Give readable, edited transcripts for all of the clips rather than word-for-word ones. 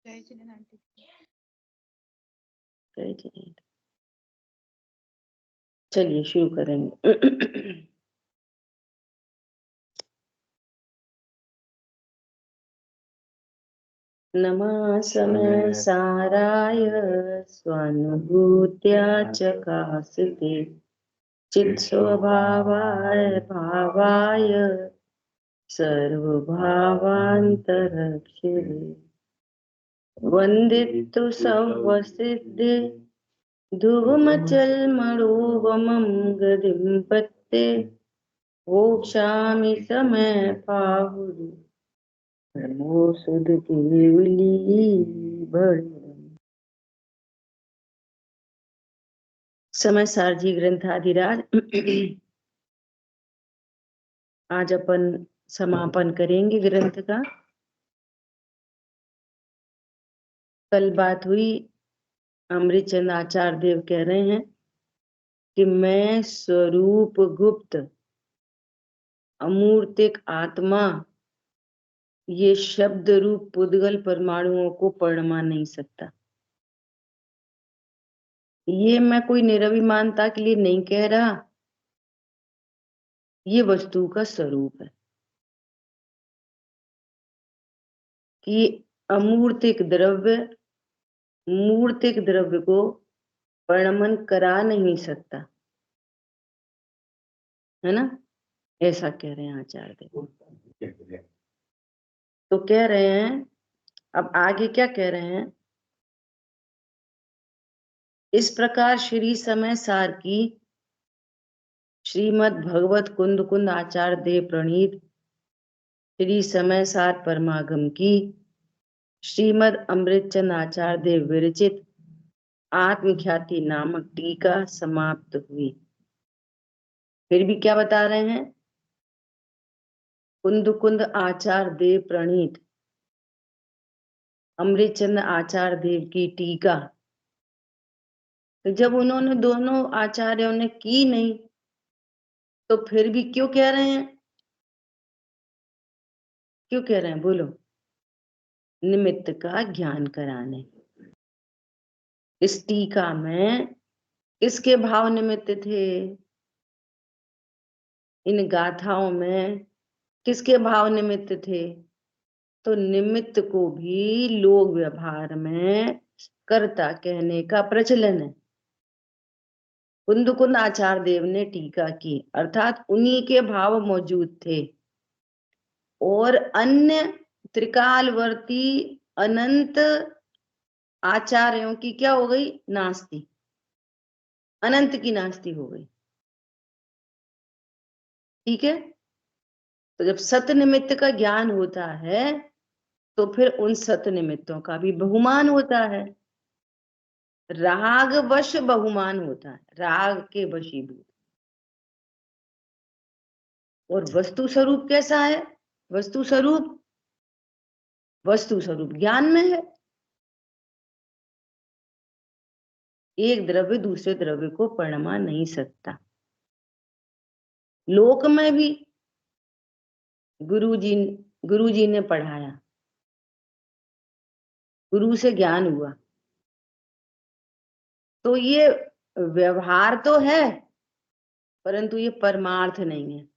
जय जिनेंद्र आंटी। जय जिनेंद्र। चलिए शुरू करेंगे। नमः समय साराय स्वानुभूत्या चकास्ते चित् स्वभावाय भावाय सर्वभावान्तरक्षिणे वन्दितु संवसिद्धे ध्रुवमचलमणोवमं गतिं पत्ते वोक्षामि समय पाहुः नमो सुध केवली बड़े। समय सारजी ग्रंथाधिराज। आज अपन समापन करेंगे ग्रंथ का। कल बात हुई, अमृतचंद आचार्य देव कह रहे हैं कि मैं स्वरूप गुप्त अमूर्तिक आत्मा ये शब्द रूप पुद्गल परमाणुओं को परमा नहीं सकता। ये मैं कोई निरभिमानता के लिए नहीं कह रहा, ये वस्तु का स्वरूप है कि अमूर्तिक द्रव्य मूर्तिक द्रव्य को वर्णन करा नहीं सकता, है ना? ऐसा कह रहे हैं आचार्य देव। तो कह रहे हैं, अब आगे क्या कह रहे हैं? इस प्रकार श्री समय सार की श्रीमद् भगवत कुंद कुंद आचार्य देव प्रणीत श्री समय सार परमागम की श्रीमद् अमृतचंद आचार्य देव विरचित आत्मख्याति नामक टीका समाप्त हुई। फिर भी क्या बता रहे हैं? कुंद कुंद आचार्य देव प्रणीत अमृतचंद आचार्य देव की टीका। तो जब उन्होंने दोनों आचार्यों ने की नहीं, तो फिर भी क्यों कह रहे हैं? क्यों कह रहे हैं बोलो? निमित्त का ज्ञान कराने। इस टीका में किसके भाव निमित्त थे? इन गाथाओं में किसके भाव निमित्त थे? तो निमित्त को भी लोक व्यवहार में कर्ता कहने का प्रचलन है। कुंद कुंद आचार्य देव ने टीका की, अर्थात उन्हीं के भाव मौजूद थे और अन्य त्रिकालवर्ती अनंत आचार्यों की क्या हो गई? नास्ती। अनंत की नास्ती हो गई। ठीक है? तो जब सत निमित्त का ज्ञान होता है तो फिर उन सत निमित्तों का भी बहुमान होता है। राग वश बहुमान होता है, राग के वशीभूत। और वस्तु स्वरूप कैसा है? वस्तु स्वरूप ज्ञान में है। एक द्रव्य दूसरे द्रव्य को परमा नहीं सकता। लोक में भी गुरुजी ने पढ़ाया, गुरु से ज्ञान हुआ, तो ये व्यवहार तो है परंतु ये परमार्थ नहीं है।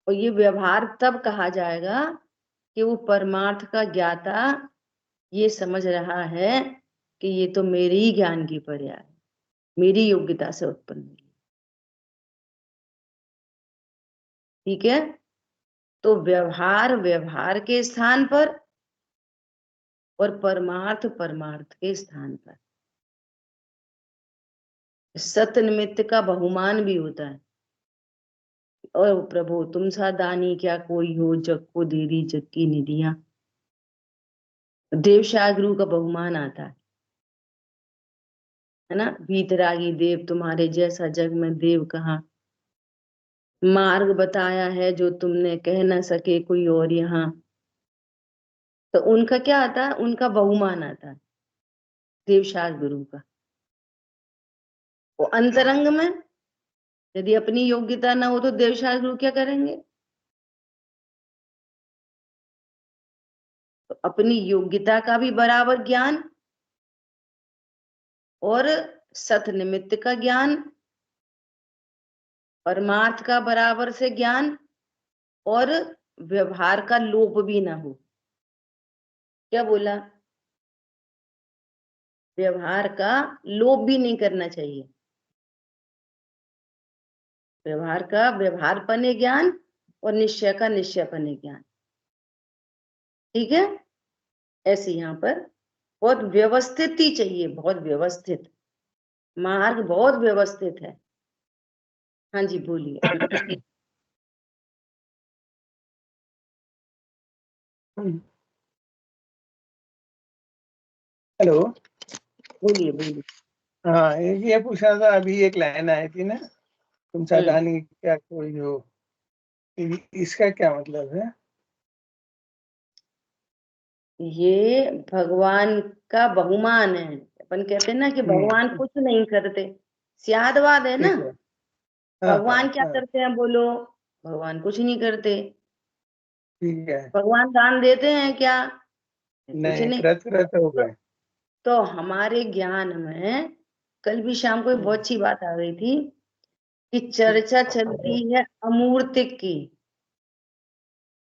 और ये व्यवहार तब कहा जाएगा कि वो परमार्थ का ज्ञाता ये समझ रहा है कि ये तो मेरे ही ज्ञान की पर्याय है, मेरी योग्यता से उत्पन्न हुई। ठीक है? तो व्यवहार के स्थान पर और परमार्थ के स्थान पर। सत निमित्त का बहुमान भी होता है। और प्रभु तुम सा दानी क्या कोई हो, जग को दे दी जग की निधियां। देव शागुरु का बहुमान आता है ना? भीतरागी देव तुम्हारे जैसा जग में देव कहाँ, मार्ग बताया है जो तुमने कह न सके कोई और यहाँ। तो उनका क्या आता है? उनका बहुमान आता है देवशास गुरु का। वो अंतरंग में यदि अपनी योग्यता ना हो तो देवशास गुरु क्या करेंगे? तो अपनी योग्यता का भी बराबर ज्ञान, और सत निमित्त का ज्ञान, परमार्थ का बराबर से ज्ञान, और व्यवहार का लोप भी ना हो। क्या बोला? व्यवहार का लोप भी नहीं करना चाहिए। व्यवहार का व्यवहारपने ज्ञान और निश्चय का निश्चयपने ज्ञान। ठीक है? ऐसे यहाँ पर बहुत व्यवस्थित ही चाहिए, बहुत व्यवस्थित मार्ग, बहुत व्यवस्थित है। हाँ जी बोलिए। हेलो। बोलिए बोलिए। हाँ, एक ये पूछना था, अभी एक लाइन आई थी ना, तुम सावधानी क्या कोई हो, इसका क्या मतलब है? ये भगवान का बहुमान है। अपन कहते हैं ना कि भगवान कुछ नहीं करते, सियादवाद है ना। ठीक है। हाँ हाँ भगवान क्या हाँ, करते हैं बोलो? भगवान कुछ नहीं करते। ठीक है। भगवान दान देते हैं क्या? कुछ नहीं, नहीं। कृत कृत हो तो, गए। तो हमारे ज्ञान में कल भी शाम को एक बहुत अच्छी बात आ गई थी कि चर्चा चलती है अमूर्तिक की,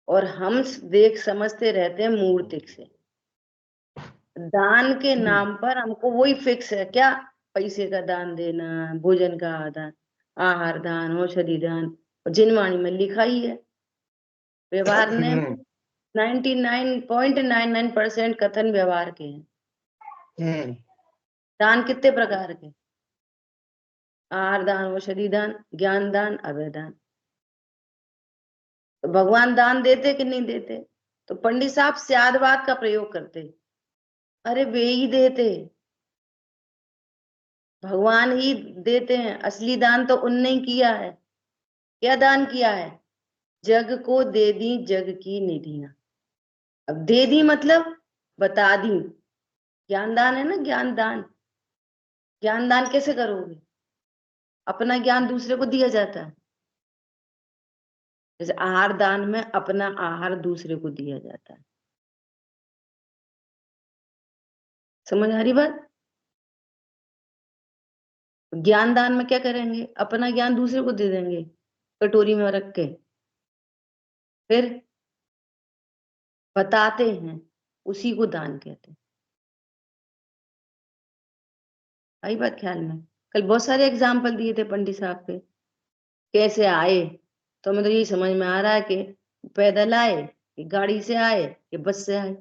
और हम देख समझते रहते हैं मूर्तिक से। दान के नाम पर हमको वही फिक्स है क्या? पैसे का दान देना, भोजन का दान, आहार दान, औषधि दान, और जिनवाणी में लिखा ही है। व्यवहार ने 99.99% कथन व्यवहार के हैं। दान कितने प्रकार के? आहार दान, औषधि दान, ज्ञान दान, अभय दान। तो भगवान दान देते कि नहीं देते? तो पंडित साहब स्यादवाद का प्रयोग करते, अरे वे ही देते, भगवान ही देते हैं। असली दान तो उनने ही किया है। क्या दान किया है? जग को दे दी जग की निधियां। अब दे दी मतलब बता दी। ज्ञान दान है ना, ज्ञान दान। ज्ञान दान कैसे करोगे? अपना ज्ञान दूसरे को दिया जाता है। जैसे आहार दान में अपना आहार दूसरे को दिया जाता है। समझ आ रही बात? ज्ञान दान में क्या करेंगे? अपना ज्ञान दूसरे को दे देंगे कटोरी में रख के, फिर बताते हैं, उसी को दान कहते हैं। आई बात ख्याल में? कल बहुत सारे एग्जाम्पल दिए थे पंडित साहब के, कैसे आए। तो हमें तो यही समझ में आ रहा है कि पैदल आए, कि गाड़ी से आए, कि बस से आए।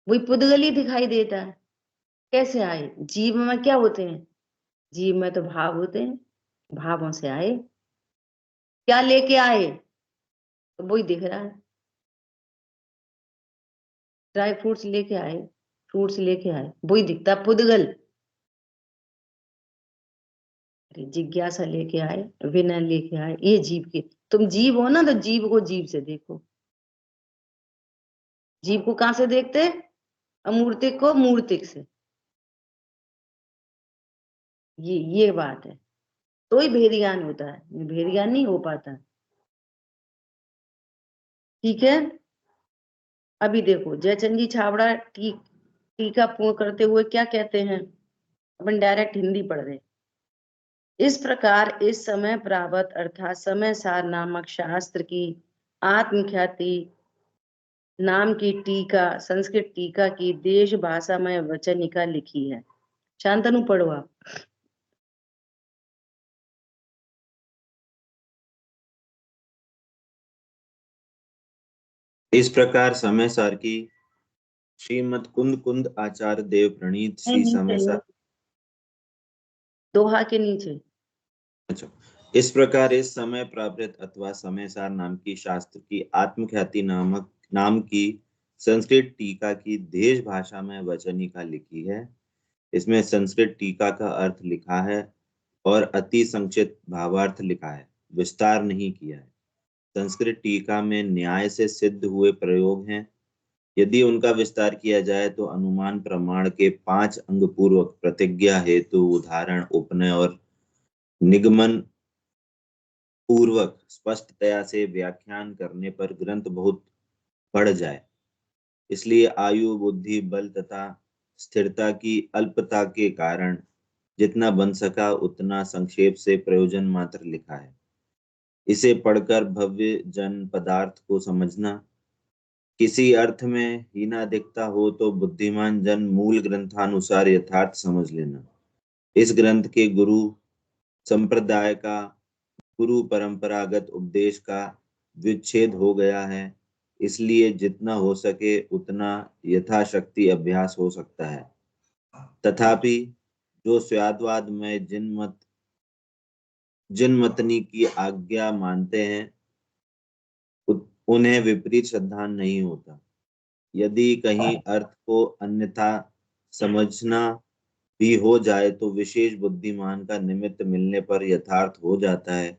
वही पुद्गल ही दिखाई देता है। कैसे आए? जीव में क्या होते हैं? जीव में तो भाव होते हैं, भावों से आए। क्या लेके आए? तो वही दिख रहा है। ड्राई फ्रूट्स लेके आए, फ्रूट्स लेके आए, वही दिखता पुद्गल। अरे जिज्ञासा लेके आए, विनय लेके आए, ये जीव के। तुम जीव हो ना, तो जीव को जीव से देखो। जीव को कहां से देखते? अमूर्तिक को मूर्तिक से। ये बात है। तो ही भेद ज्ञान होता है, भेद ज्ञान नहीं हो पाता। ठीक है? अभी देखो जयचंद जी छाबड़ा टीका पूर्ण करते हुए क्या कहते हैं? अपन डायरेक्ट हिंदी पढ़ रहे। इस प्रकार इस समय प्रावत अर्थात समय सार नामक शास्त्र की आत्मख्याति नाम की टीका, संस्कृत टीका की देश भाषा में वचनिका लिखी है। शांतनु पढ़ो आप। इस प्रकार समय सार की श्रीमद कुंद कुंद आचार्य देव प्रणीत श्री समय सार। दोहा के नीचे। अच्छा। इस प्रकार इस समय प्रावृत अथवा समय सार नाम की शास्त्र की आत्मख्याति नामक नाम की संस्कृत टीका की देश भाषा में वचनिका लिखी है। इसमें संस्कृत टीका का अर्थ लिखा है और अति संक्षिप्त भावार्थ लिखा है, विस्तार नहीं किया है। संस्कृत टीका में न्याय से सिद्ध हुए प्रयोग हैं। यदि उनका विस्तार किया जाए तो अनुमान प्रमाण के 5 अंग पूर्वक प्रतिज्ञा हेतु उदाहरण उपनय और निगमन पूर्वक स्पष्टतया से व्याख्यान करने पर ग्रंथ बहुत बढ़ जाए। इसलिए आयु, बुद्धि, बल तथा स्थिरता की अल्पता के कारण जितना बन सका उतना संक्षेप से प्रयोजन मात्र लिखा है। इसे पढ़कर भव्य जन पदार्थ को समझना किसी अर्थ में हीना दिखता हो तो बुद्धिमान जन मूल ग्रंथानुसार यथार्थ समझ लेना। इस ग्रंथ के गुरु संप्रदाय का, गुरु परंपरागत उपदेश का विच्छेद हो गया है, इसलिए जितना हो सके उतना यथाशक्ति अभ्यास हो सकता है। तथापि जो स्वाद्वाद में जिनमतनी की आज्ञा मानते हैं उन्हें विपरीत श्रद्धा नहीं होता। यदि कहीं अर्थ को अन्यथा समझना भी हो जाए तो विशेष बुद्धिमान का निमित्त मिलने पर यथार्थ हो जाता है।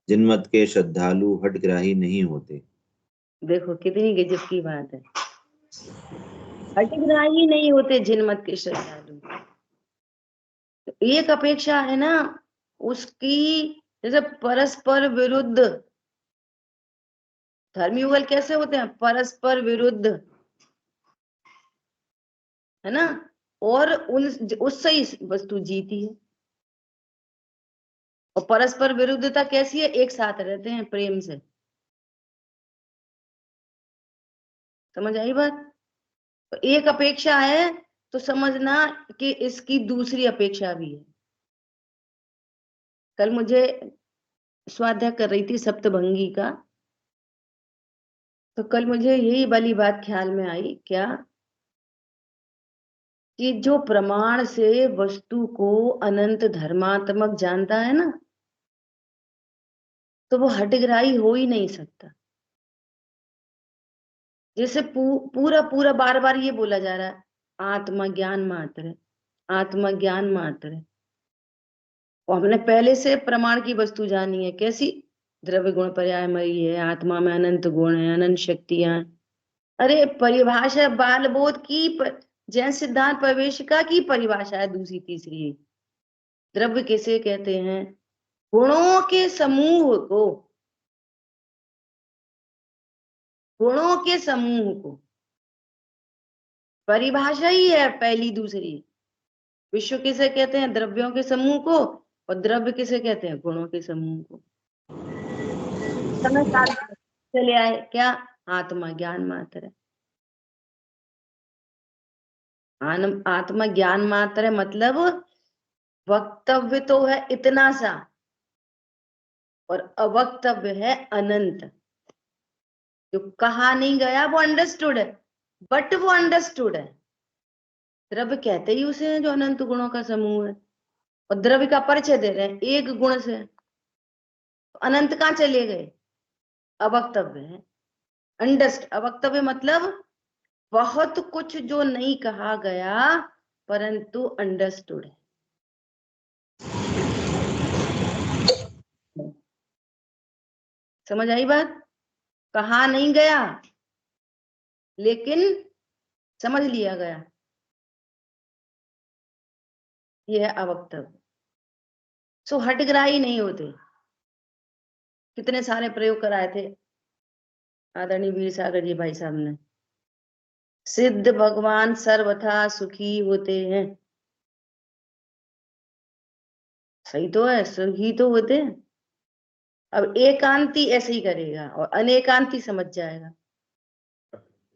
जिनमत के श्रद्धालु हठग्राही नहीं होते। देखो कितनी गजब की बात है, हठग्राही नहीं होते जिनमत के श्रद्धालु। तो एक अपेक्षा है ना उसकी, जैसे परस्पर विरुद्ध धर्मयुगल कैसे होते हैं, परस्पर विरुद्ध, है ना, और उससे ही वस्तु जीती है। और परस्पर विरुद्धता कैसी है, एक साथ रहते हैं प्रेम से। समझ आई बात? तो एक अपेक्षा है तो समझना कि इसकी दूसरी अपेक्षा भी है। कल मुझे स्वाध्याय कर रही थी सप्तभंगी का, तो कल मुझे यही वाली बात ख्याल में आई क्या, कि जो प्रमाण से वस्तु को अनंत धर्मात्मक जानता है ना, तो वो हठग्राही हो ही नहीं सकता। जैसे पूरा पूरा बार बार ये बोला जा रहा है आत्मा ज्ञान मात्र है, आत्मा ज्ञान मात्र है। और हमने पहले से प्रमाण की वस्तु जानी है, कैसी, द्रव्य गुण पर्यायमयी है, आत्मा में अनंत गुण है, अनंत शक्तियां। अरे परिभाषा बाल बोध की जैन सिद्धांत प्रवेशिका की परिभाषा है दूसरी तीसरी। द्रव्य किसे कहते हैं, गुणों के समूह को, गुणों के समूह को, परिभाषा ही है पहली दूसरी। विश्व किसे कहते हैं, द्रव्यों के समूह को, और द्रव्य किसे कहते हैं, गुणों के समूह को। समय चले आए क्या, आत्मा ज्ञान मात्र है। आत्मा ज्ञान मात्र है मतलब वक्तव्य तो है इतना सा, और अवक्तव्य है अनंत। जो कहा नहीं गया वो अंडरस्टूड है, बट वो अंडरस्टूड है। द्रव्य कहते ही उसे है जो अनंत गुणों का समूह है, और द्रव्य का परिचय दे रहे हैं एक गुण से, तो अनंत कहाँ चले गए, अवक्तव्य है। अवक्तव्य मतलब बहुत कुछ जो नहीं कहा गया परंतु अंडरस्टूड है। समझ आई बात? कहा नहीं गया लेकिन समझ लिया गया, यह है अवक्तव्य। सो हठग्राही नहीं होते। कितने सारे प्रयोग कराए थे आदरणीय वीर सागर जी भाई साहब ने। सिद्ध भगवान सर्वथा सुखी होते हैं, सही तो है, सुखी तो होते हैं। अब एकांती ऐसे ही करेगा और अनेकांती समझ जाएगा।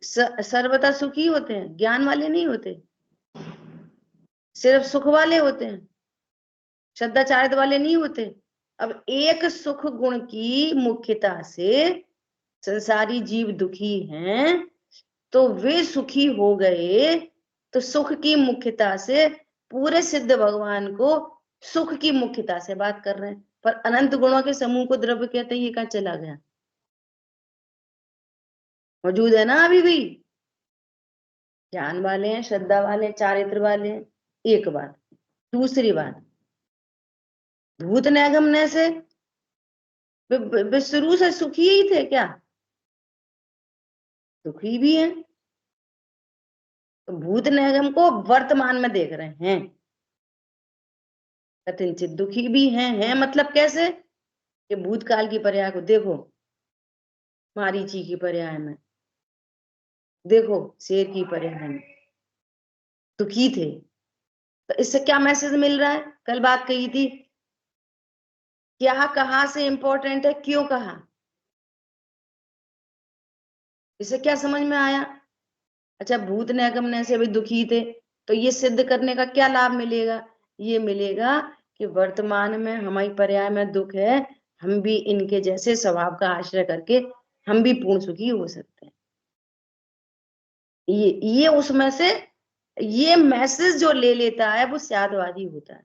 सर्वथा सुखी होते हैं, ज्ञान वाले नहीं होते, सिर्फ सुख वाले होते हैं, श्रद्धाचारित वाले नहीं होते। अब एक सुख गुण की मुख्यता से संसारी जीव दुखी हैं, तो वे सुखी हो गए, तो सुख की मुख्यता से पूरे सिद्ध भगवान को सुख की मुख्यता से बात कर रहे हैं। पर अनंत गुणों के समूह को द्रव्य कहते हैं, ये कहाँ चला गया, मौजूद है ना अभी भी। ज्ञान वाले हैं, श्रद्धा वाले हैं, चारित्र वाले हैं, एक बात। दूसरी बात, भूत नैगम्य से वे शुरू से सुखी ही थे क्या, दुखी भी हैं। तो भूत नैगम को वर्तमान में देख रहे हैं, कथिनचित दुखी भी हैं मतलब कैसे, कि भूतकाल की पर्याय को देखो, मारीची की पर्याय में देखो शेर की परिहन दुखी थे, तो इससे क्या मैसेज मिल रहा है? कल बात कही थी, क्या कहाँ से इंपॉर्टेंट है, क्यों कहा, इससे क्या समझ में आया? अच्छा, भूत ने अगमने से भी दुखी थे, तो ये सिद्ध करने का क्या लाभ मिलेगा? ये मिलेगा कि वर्तमान में हमारी पर्याय में दुख है, हम भी इनके जैसे स्वभाव का आश्रय करके हम भी पूर्ण सुखी हो सकते हैं। ये उसमें से ये मैसेज जो ले लेता है वो स्यादवादी होता है।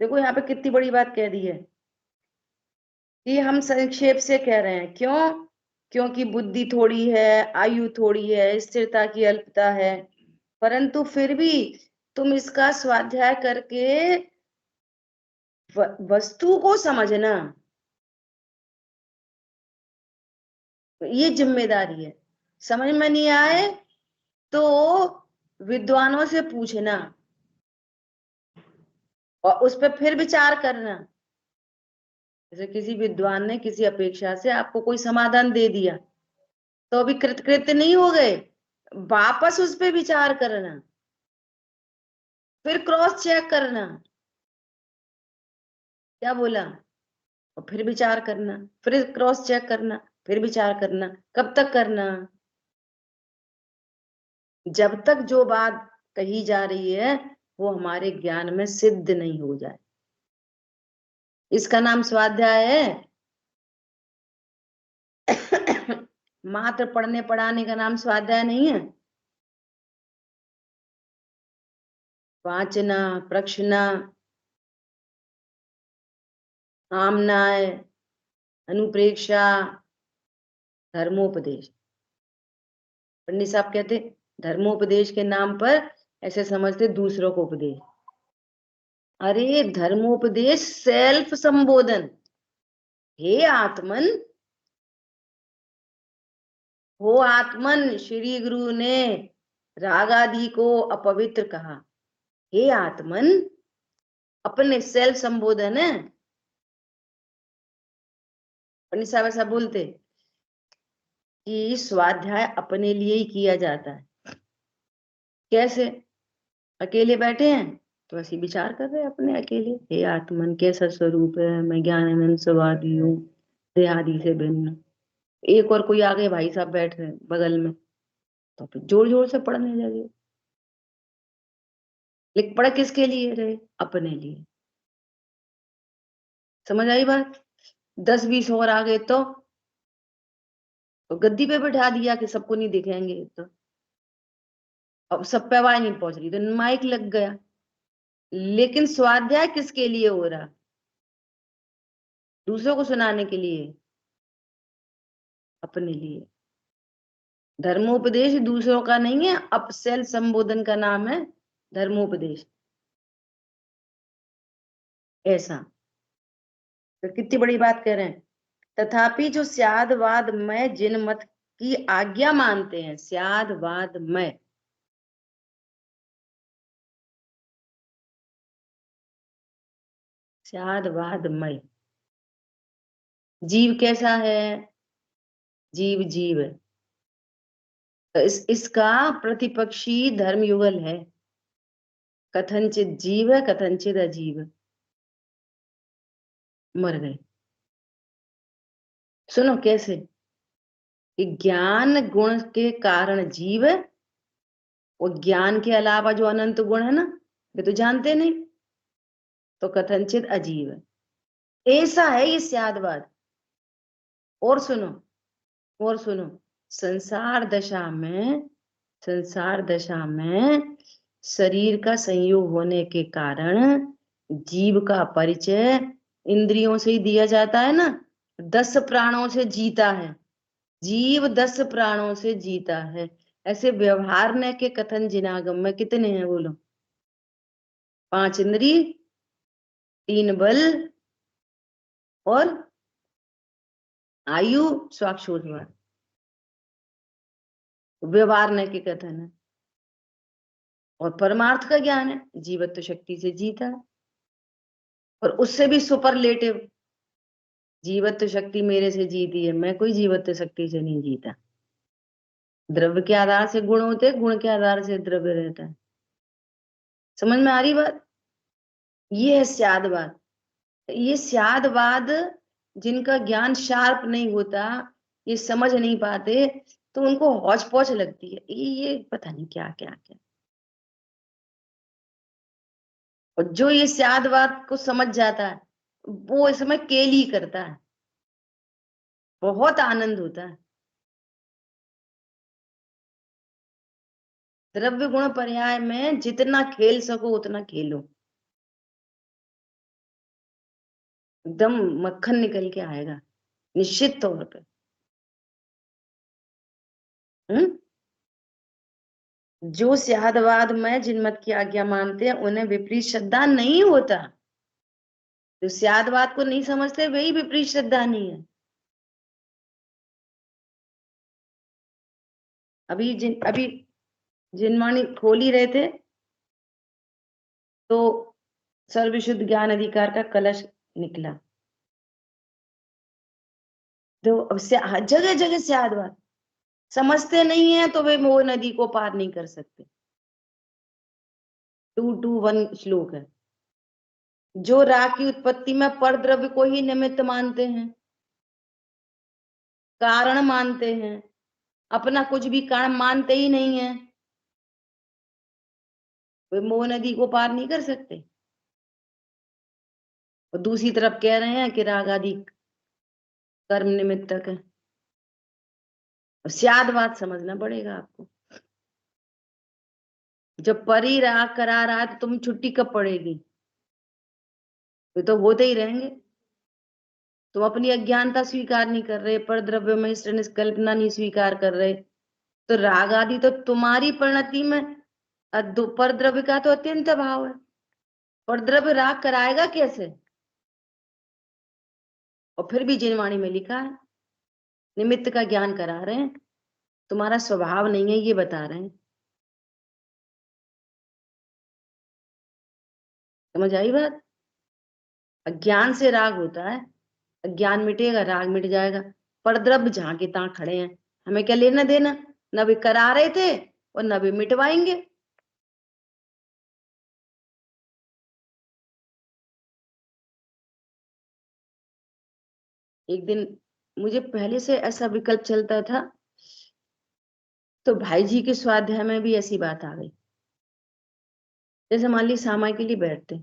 देखो यहाँ पे कितनी बड़ी बात कह दी है कि हम संक्षेप से कह रहे हैं, क्यों? क्योंकि बुद्धि थोड़ी है, आयु थोड़ी है, स्थिरता की अल्पता है, परंतु फिर भी तुम इसका स्वाध्याय करके वस्तु को समझना, ये जिम्मेदारी है। समझ में नहीं आए तो विद्वानों से पूछना और उस पर फिर विचार करना। जैसे किसी विद्वान ने किसी अपेक्षा से आपको कोई समाधान दे दिया, तो अभी कृतकृत्य नहीं हो गए, वापस उस पर विचार करना, फिर क्रॉस चेक करना, क्या बोला, और फिर विचार करना, फिर क्रॉस चेक करना, फिर विचार करना। कब तक करना? जब तक जो बात कही जा रही है वो हमारे ज्ञान में सिद्ध नहीं हो जाए। इसका नाम स्वाध्याय है। मात्र पढ़ने पढ़ाने का नाम स्वाध्याय नहीं है। वाचना, प्रश्ना, आमनाय, अनुप्रेक्षा, धर्मोपदेश। पंडित साहब कहते धर्मोपदेश के नाम पर ऐसे समझते दूसरों को उपदेश। अरे धर्मोपदेश सेल्फ संबोधन, हे आत्मन, हो आत्मन। श्री गुरु ने राग आदि को अपवित्र कहा, हे आत्मन, अपने सेल्फ संबोधन है। पंडित साहब ऐसा बोलते कि स्वाध्याय अपने लिए ही किया जाता है। कैसे? अकेले बैठे हैं तो ऐसे विचार कर रहे हैं अपने अकेले, हे आत्मन कैसा स्वरूप है, मैं ज्ञानानंद स्वभावी हूँ, देहादि से भिन्न। एक और कोई आगे भाई साहब बैठ रहे हैं बगल में, तो फिर जोर जोर से पढ़ने लगे। लेकिन पढ़ किसके लिए रहे? अपने लिए। समझ आई बात? 10-20 और आ गए तो गद्दी पे बैठा दिया कि सबको नहीं दिखेंगे, तो अब सब पे आवाज नहीं पहुंच रही तो माइक लग गया। लेकिन स्वाध्याय किसके लिए हो रहा? दूसरों को सुनाने के लिए, अपने लिए। धर्मोपदेश दूसरों का नहीं है, अब सेल्फ संबोधन का नाम है धर्मोपदेश। ऐसा तो कितनी बड़ी बात कह रहे हैं। तथापि जो स्यादवाद में जिन मत की आज्ञा मानते हैं, स्यादवाद में, स्यादवाद में जीव कैसा है? जीव जीव है। तो इसका प्रतिपक्षी धर्मयुगल है, कथनचित जीव है, कथनचित अजीव है। मर गए। सुनो कैसे कि ज्ञान गुण के कारण जीव है, और ज्ञान के अलावा जो अनंत गुण है ना, वे तो जानते नहीं, तो कथनचित अजीव है। ऐसा है ये स्यादवाद। और सुनो, और सुनो, संसार दशा में, संसार दशा में शरीर का संयोग होने के कारण जीव का परिचय इंद्रियों से ही दिया जाता है ना। 10 प्राणों से जीता है जीव, 10 प्राणों से जीता है। ऐसे व्यवहार ने के कथन जिनागम में कितने हैं बोलो? 5 इंद्रिय, 3 बल और आयु, स्वाक्षोद्वार। व्यवहार ने के कथन है। और परमार्थ का ज्ञान है, जीवत्व शक्ति से जीता है। और उससे भी सुपरलेटिव, जीवत्व शक्ति मेरे से जीती है, मैं कोई जीवत्व शक्ति से नहीं जीता। द्रव्य के आधार से गुण होते, गुण के आधार से द्रव्य रहता है। समझ में आ रही बात? ये है स्यादवाद। ये स्यादवाद जिनका ज्ञान शार्प नहीं होता, ये समझ नहीं पाते, तो उनको हौच पौच लगती है, ये पता नहीं क्या क्या क्या। और जो ये स्यादवाद को समझ जाता है वो इस समय केली करता है, बहुत आनंद होता है। द्रव्य गुण पर्याय में जितना खेल सको उतना खेलो, एकदम मक्खन निकल के आएगा निश्चित तौर पे। जो स्यादवाद में जिनमत की आज्ञा मानते हैं उन्हें विपरीत श्रद्धा नहीं होता। जो स्यादवाद को नहीं समझते वही विपरीत श्रद्धा नहीं है। अभी जिनवाणी खोल ही रहे थे तो सर्वशुद्ध ज्ञान अधिकार का कलश निकला। तो अब जगह जगह स्यादवाद, समझते नहीं है तो वे मोह नदी को पार नहीं कर सकते। 2:1 श्लोक है। जो राग की उत्पत्ति में पर द्रव्य को ही निमित्त मानते हैं, कारण मानते हैं, अपना कुछ भी कारण मानते ही नहीं है, वे मोह नदी को पार नहीं कर सकते। और दूसरी तरफ कह रहे हैं कि राग आदि कर्म निमित्तक है। स्यादवाद समझना पड़ेगा आपको। जब परी राग करा रहा है तो तुम छुट्टी कब पड़ेगी? वे तो होते ही रहेंगे। तुम अपनी अज्ञानता स्वीकार नहीं कर रहे, पर द्रव्य में कल्पना नहीं स्वीकार कर रहे, तो राग आदि तो तुम्हारी परिणति में पर द्रव्य का तो अत्यंत अभाव है। पर द्रव्य राग कराएगा कैसे? और फिर भी जिनवाणी में लिखा है निमित्त का ज्ञान करा रहे हैं, तुम्हारा स्वभाव नहीं है ये बता रहे हैं। समझ आई बात? अज्ञान से राग होता है, अज्ञान मिटेगा राग मिट जाएगा। पर द्रव्य जहां के तहां खड़े हैं, हमें क्या लेना देना? न भी करा रहे थे और न भी मिटवाएंगे। एक दिन मुझे पहले से ऐसा विकल्प चलता था, तो भाई जी के स्वाध्याय में भी ऐसी बात आ गई। जैसे मान ली सामाई के लिए बैठते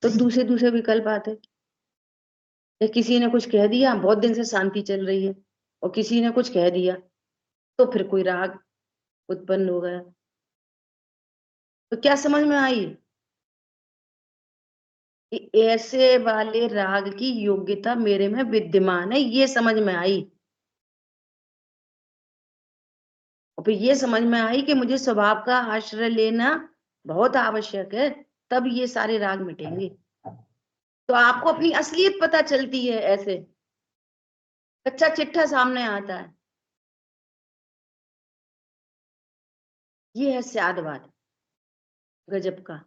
तो दूसरे दूसरे विकल्प आते, या किसी ने कुछ कह दिया, बहुत दिन से शांति चल रही है, और किसी ने कुछ कह दिया तो फिर कोई राग उत्पन्न हो गया। तो क्या समझ में आई कि ऐसे वाले राग की योग्यता मेरे में विद्यमान है, ये समझ में आई। और फिर ये समझ में आई कि मुझे स्वभाव का आश्रय लेना बहुत आवश्यक है, तब ये सारे राग मिटेंगे। तो आपको अपनी असलियत पता चलती है, ऐसे कच्चा चिट्ठा सामने आता है। ये है स्यादवाद गजब का।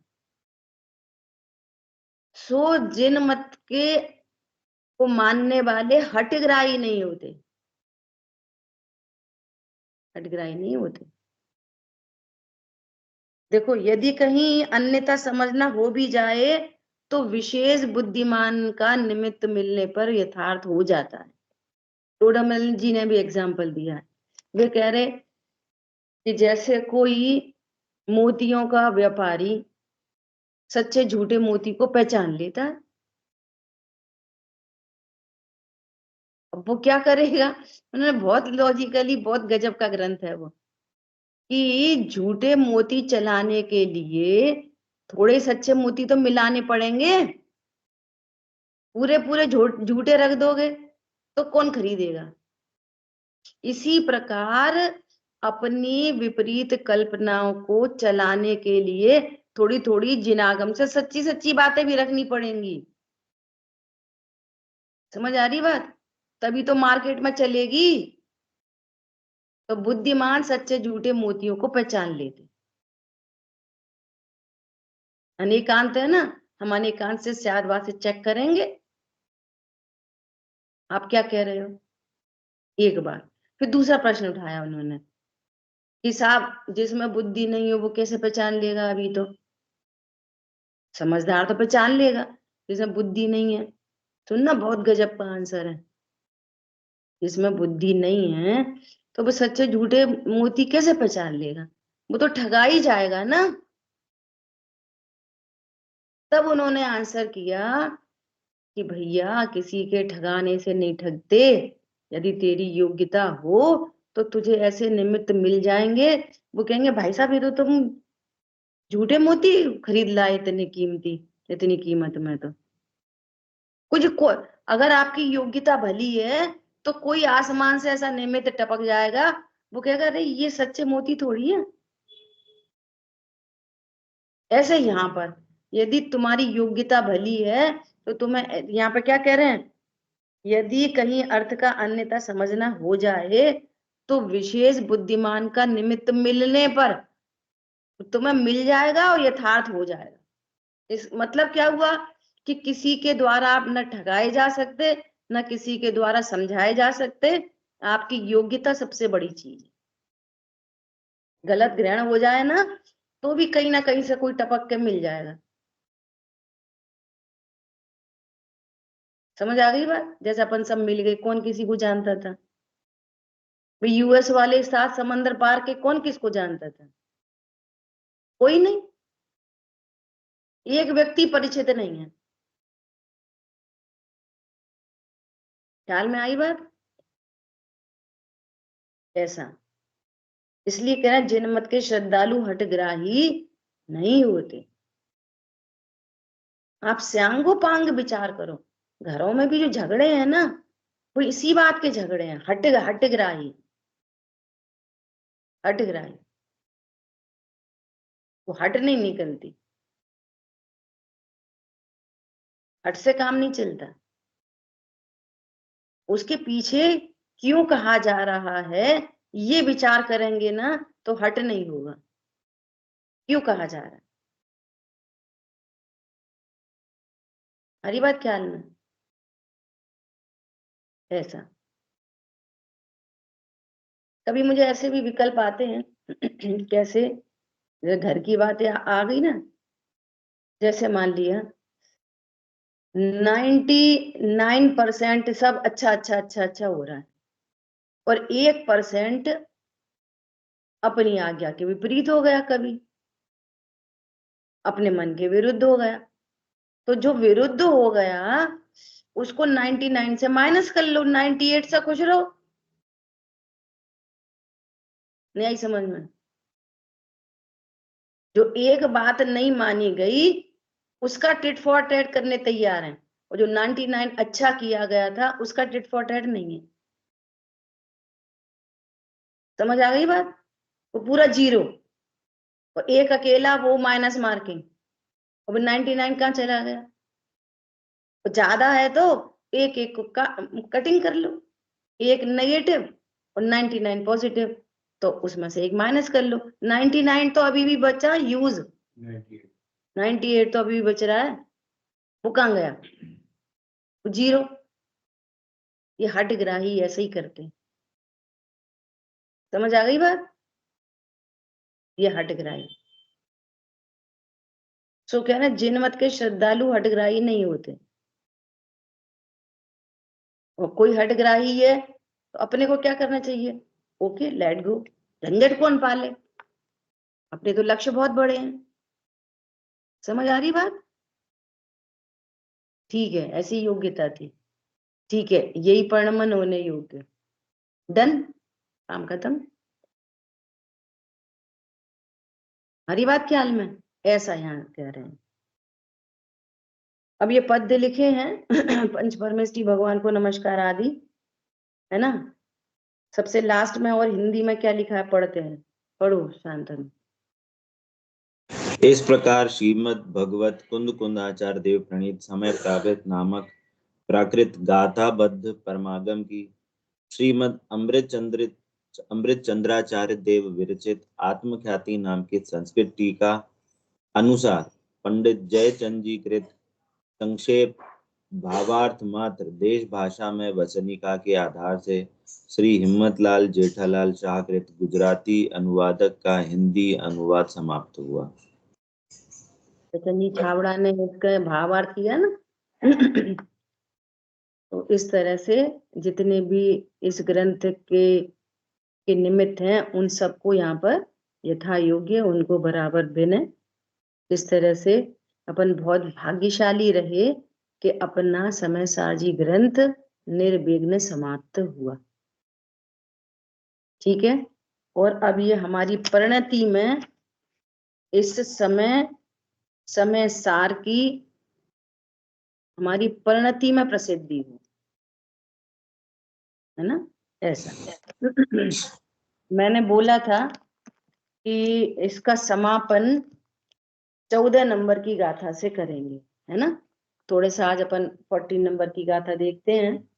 सो जिन मत के को मानने वाले हठग्राही नहीं होते, हठग्राही नहीं होते। देखो, यदि कहीं अन्यथा समझना हो भी जाए तो विशेष बुद्धिमान का निमित्त मिलने पर यथार्थ हो जाता है। टोडामल जी ने भी एग्जाम्पल दिया है। वे कह रहे कि जैसे कोई मोतियों का व्यापारी सच्चे झूठे मोती को पहचान लेता है, अब वो क्या करेगा? उन्होंने बहुत लॉजिकली, बहुत गजब का ग्रंथ है वो, कि झूठे मोती चलाने के लिए थोड़े सच्चे मोती तो मिलाने पड़ेंगे। पूरे पूरे झूठे रख दोगे तो कौन खरीदेगा? इसी प्रकार अपनी विपरीत कल्पनाओं को चलाने के लिए थोड़ी थोड़ी जिनागम से सच्ची सच्ची बातें भी रखनी पड़ेंगी। समझ आ रही बात? तभी तो मार्केट में चलेगी। तो बुद्धिमान सच्चे झूठे मोतियों को पहचान लेते। अनेकांत है ना, हम अनेकांत से स्यादवाद से चेक करेंगे। आप क्या कह रहे हो? एक बार फिर दूसरा प्रश्न उठाया उन्होंने कि साहब जिसमें बुद्धि नहीं हो वो कैसे पहचान लेगा? अभी तो समझदार तो पहचान लेगा, जिसमें बुद्धि नहीं है। सुनना, बहुत गजब का आंसर है। जिसमें बुद्धि नहीं है तो वो सच्चे झूठे मोती कैसे पहचान लेगा? वो तो ठगा ही जाएगा ना। तब उन्होंने आंसर किया कि भैया किसी के ठगाने से नहीं ठगते। यदि तेरी योग्यता हो तो तुझे ऐसे निमित्त मिल जाएंगे, वो कहेंगे भाई साहब ये तो तुम झूठे मोती खरीद लाए इतनी कीमती, इतनी कीमत में। तो अगर आपकी योग्यता भली है तो कोई आसमान से ऐसा निमित्त टपक जाएगा, वो कहेगा अरे ये सच्चे मोती थोड़ी है। ऐसे यहाँ पर यदि तुम्हारी योग्यता भली है तो तुम्हें, यहाँ पर क्या कह रहे हैं, यदि कहीं अर्थ का अन्यथा समझना हो जाए तो विशेष बुद्धिमान का निमित्त मिलने पर तुम्हें मिल जाएगा और यथार्थ हो जाएगा। इस मतलब क्या हुआ कि किसी के द्वारा आप न ठगाए जा सकते, न किसी के द्वारा समझाए जा सकते। आपकी योग्यता सबसे बड़ी चीज है। गलत ग्रहण हो जाए ना तो भी कहीं ना कहीं से कोई टपक के मिल जाएगा। समझ आ गई बात? जैसे अपन सब मिल गए, कौन किसी को जानता था? भाई यूएस वाले सात समंदर पार के कौन किसको जानता था? कोई नहीं, एक व्यक्ति परिचित नहीं है। ख्याल में आई बात? ऐसा इसलिए कह रहे हैं जिन मत के श्रद्धालु हठग्राही नहीं होते। आप स्यांगो पांग विचार करो, घरों में भी जो झगड़े हैं ना वो इसी बात के झगड़े हैं। हठग्राही, हठग्राही, वो हट नहीं निकलती, हट से काम नहीं चलता। उसके पीछे क्यों कहा जा रहा है ये विचार करेंगे ना तो हट नहीं होगा। क्यों कहा जा रहा है, हरी बात ख्याल में? ऐसा कभी मुझे ऐसे भी विकल्प आते हैं कैसे, घर की बातें आ गई ना, जैसे मान लिया 99% सब अच्छा अच्छा अच्छा अच्छा हो रहा है और 1% अपनी आज्ञा के विपरीत हो गया, कभी अपने मन के विरुद्ध हो गया। तो जो विरुद्ध हो गया उसको 99 से माइनस कर लो, 98 से खुश रहो। नहीं आई समझ में? जो एक बात नहीं मानी गई उसका टिट फॉर टैट करने तैयार है, और जो 99 अच्छा किया गया था उसका टिट फॉर टैट नहीं है। समझ आ गई बात? वो पूरा जीरो और एक अकेला वो माइनस मार्किंग, और 99 कहाँ चला गया? तो ज्यादा है तो एक एक को कटिंग कर लो, एक नेगेटिव और 99 पॉजिटिव, तो उसमें से एक माइनस कर लो। 99 तो अभी भी बचा यूज, 98 तो अभी भी बच रहा है, वो कहाँ गया? जीरो। ये हठग्राही ऐसे ही करते हैं। समझ आ गई बात? ये हठग्राही, सो क्या ना, जिन मत के श्रद्धालु हठग्राही नहीं होते। और कोई हठग्राही है तो अपने को क्या करना चाहिए? ओके लेट गो, झंझट कौन पाले, अपने तो लक्ष्य बहुत बड़े हैं। समझ आ रही बात? ठीक है, ऐसी योग्यता थी, ठीक है, यही परिणमन होने योग्य। डन, काम खत्म। हरी बात ख्याल में? ऐसा यहाँ कह रहे हैं। अब ये पद्य लिखे हैं पंच परमेष्ठी भगवान को नमस्कार आदि, है ना। सबसे लास्ट में और हिंदी में क्या लिखा है पढ़ते हैं, पढ़ो शांतनु। इस प्रकार श्रीमद् भगवत कुंद कुंदाचार्य देव प्रणीत समय प्रावृत नामक प्राकृत गाथाबद्ध परमागम की श्रीमद् अमृत चंद्राचार्य देव विरचित आत्मख्याति नाम की संस्कृत टीका अनुसार पंडित जयचंद जी कृत संक्षेप भावार्थ मात्र देश भाषा में वचनिका के आधार से श्री हिम्मतलाल जेठालाल शाहकृत गुजराती अनुवादक का हिंदी अनुवाद समाप्त हुआ। चंदी छाबड़ा ने इसका भावार्थ किया ना। तो इस तरह से जितने भी इस ग्रंथ के निमित्त हैं उन सबको यहाँ पर यथा योग्य उनको बराबर देने। इस तरह से अपन बहुत भाग्यशाली रहे कि अपना समय सारजी ग्रंथ निर्विघ्न समाप्त हुआ। ठीक है। और अब ये हमारी परिणति में इस समय सार की हमारी परिणति में प्रसिद्धि हो, है ना। ऐसा मैंने बोला था कि इसका समापन 14 नंबर की गाथा से करेंगे, है ना। थोड़े सा आज अपन 14 नंबर की गाथा देखते हैं।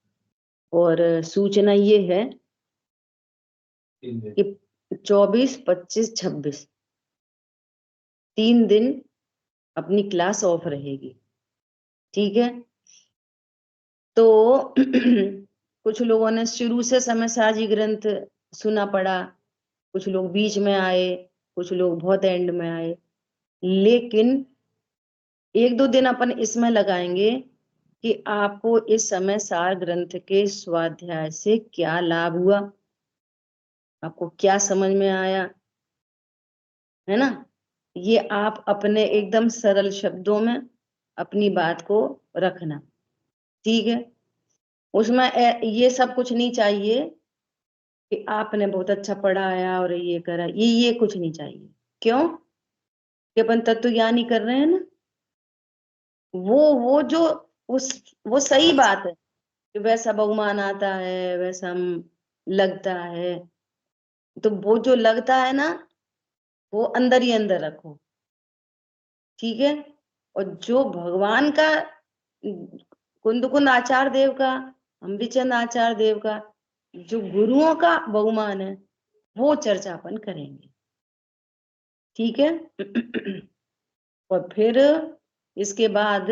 और सूचना ये है कि 24, 25, 26 3 दिन अपनी क्लास ऑफ रहेगी। ठीक है। तो कुछ लोगों ने शुरू से समय सारजी ग्रंथ सुना पड़ा, कुछ लोग बीच में आए, कुछ लोग बहुत एंड में आए। लेकिन 1-2 दिन अपन इसमें लगाएंगे कि आपको इस समय सार ग्रंथ के स्वाध्याय से क्या लाभ हुआ, आपको क्या समझ में आया, है ना। ये आप अपने एकदम सरल शब्दों में अपनी बात को रखना। ठीक है। उसमें ये सब कुछ नहीं चाहिए कि आपने बहुत अच्छा पढ़ाया और ये करा, ये कुछ नहीं चाहिए। क्यों? कि अपन तत्व ज्ञान ही कर रहे हैं ना। वो जो वो सही बात है कि वैसा बहुमान आता है, वैसा लगता है। तो वो जो लगता है ना वो अंदर ही अंदर रखो। ठीक है। और जो भगवान का कुंद आचार्य देव का, अम्बिचंद आचार्य देव का जो गुरुओं का बहुमान है वो चर्चा अपन करेंगे। ठीक है। और फिर इसके बाद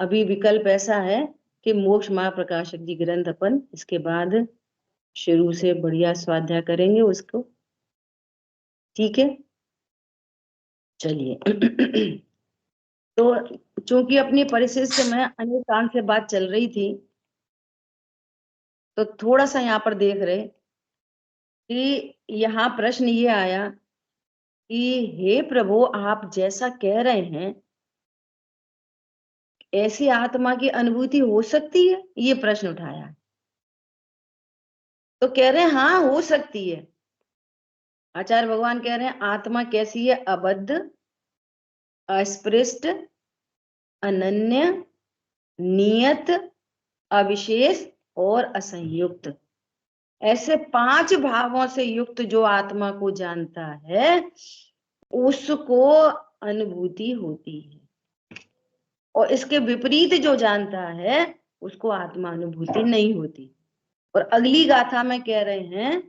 अभी विकल्प ऐसा है कि मोक्ष महाप्रकाशक जी ग्रंथ अपन इसके बाद शुरू से बढ़िया स्वाध्याय करेंगे उसको। ठीक है। चलिए। तो चूंकि अपनी परिशिष्ट में अन्य काम से बात चल रही थी तो थोड़ा सा यहाँ पर देख रहे कि यहाँ प्रश्न ये आया कि हे प्रभु आप जैसा कह रहे हैं ऐसी आत्मा की अनुभूति हो सकती है, ये प्रश्न उठाया। तो कह रहे हैं हाँ हो सकती है। आचार्य भगवान कह रहे हैं आत्मा कैसी है? अबद्ध, अस्पृष्ट, अनन्य, नियत, अविशेष और असंयुक्त। ऐसे 5 भावों से युक्त जो आत्मा को जानता है उसको अनुभूति होती है, और इसके विपरीत जो जानता है उसको आत्मा अनुभूति नहीं होती। और अगली गाथा में कह रहे हैं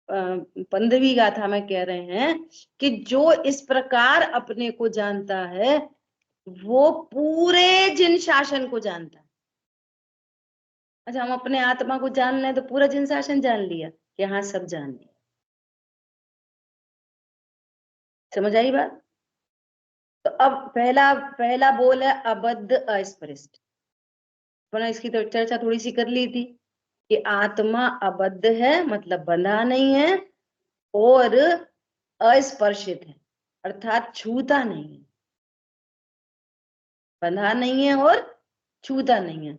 15वीं गाथा में कह रहे हैं कि जो इस प्रकार अपने को जानता है वो पूरे जिन शासन को जानता है। अच्छा, हम अपने आत्मा को जान लें तो पूरा जिन शासन जान लिया कि हाँ सब जान लिया। समझ आई बात? तो अब पहला बोल है अबद्ध अस्पृष्ट। मैंने इसकी तो चर्चा थोड़ी सी कर ली थी कि आत्मा अबद्ध है मतलब बंधा नहीं है और अस्पर्शित है अर्थात छूता नहीं है, बंधा नहीं है और छूता नहीं है।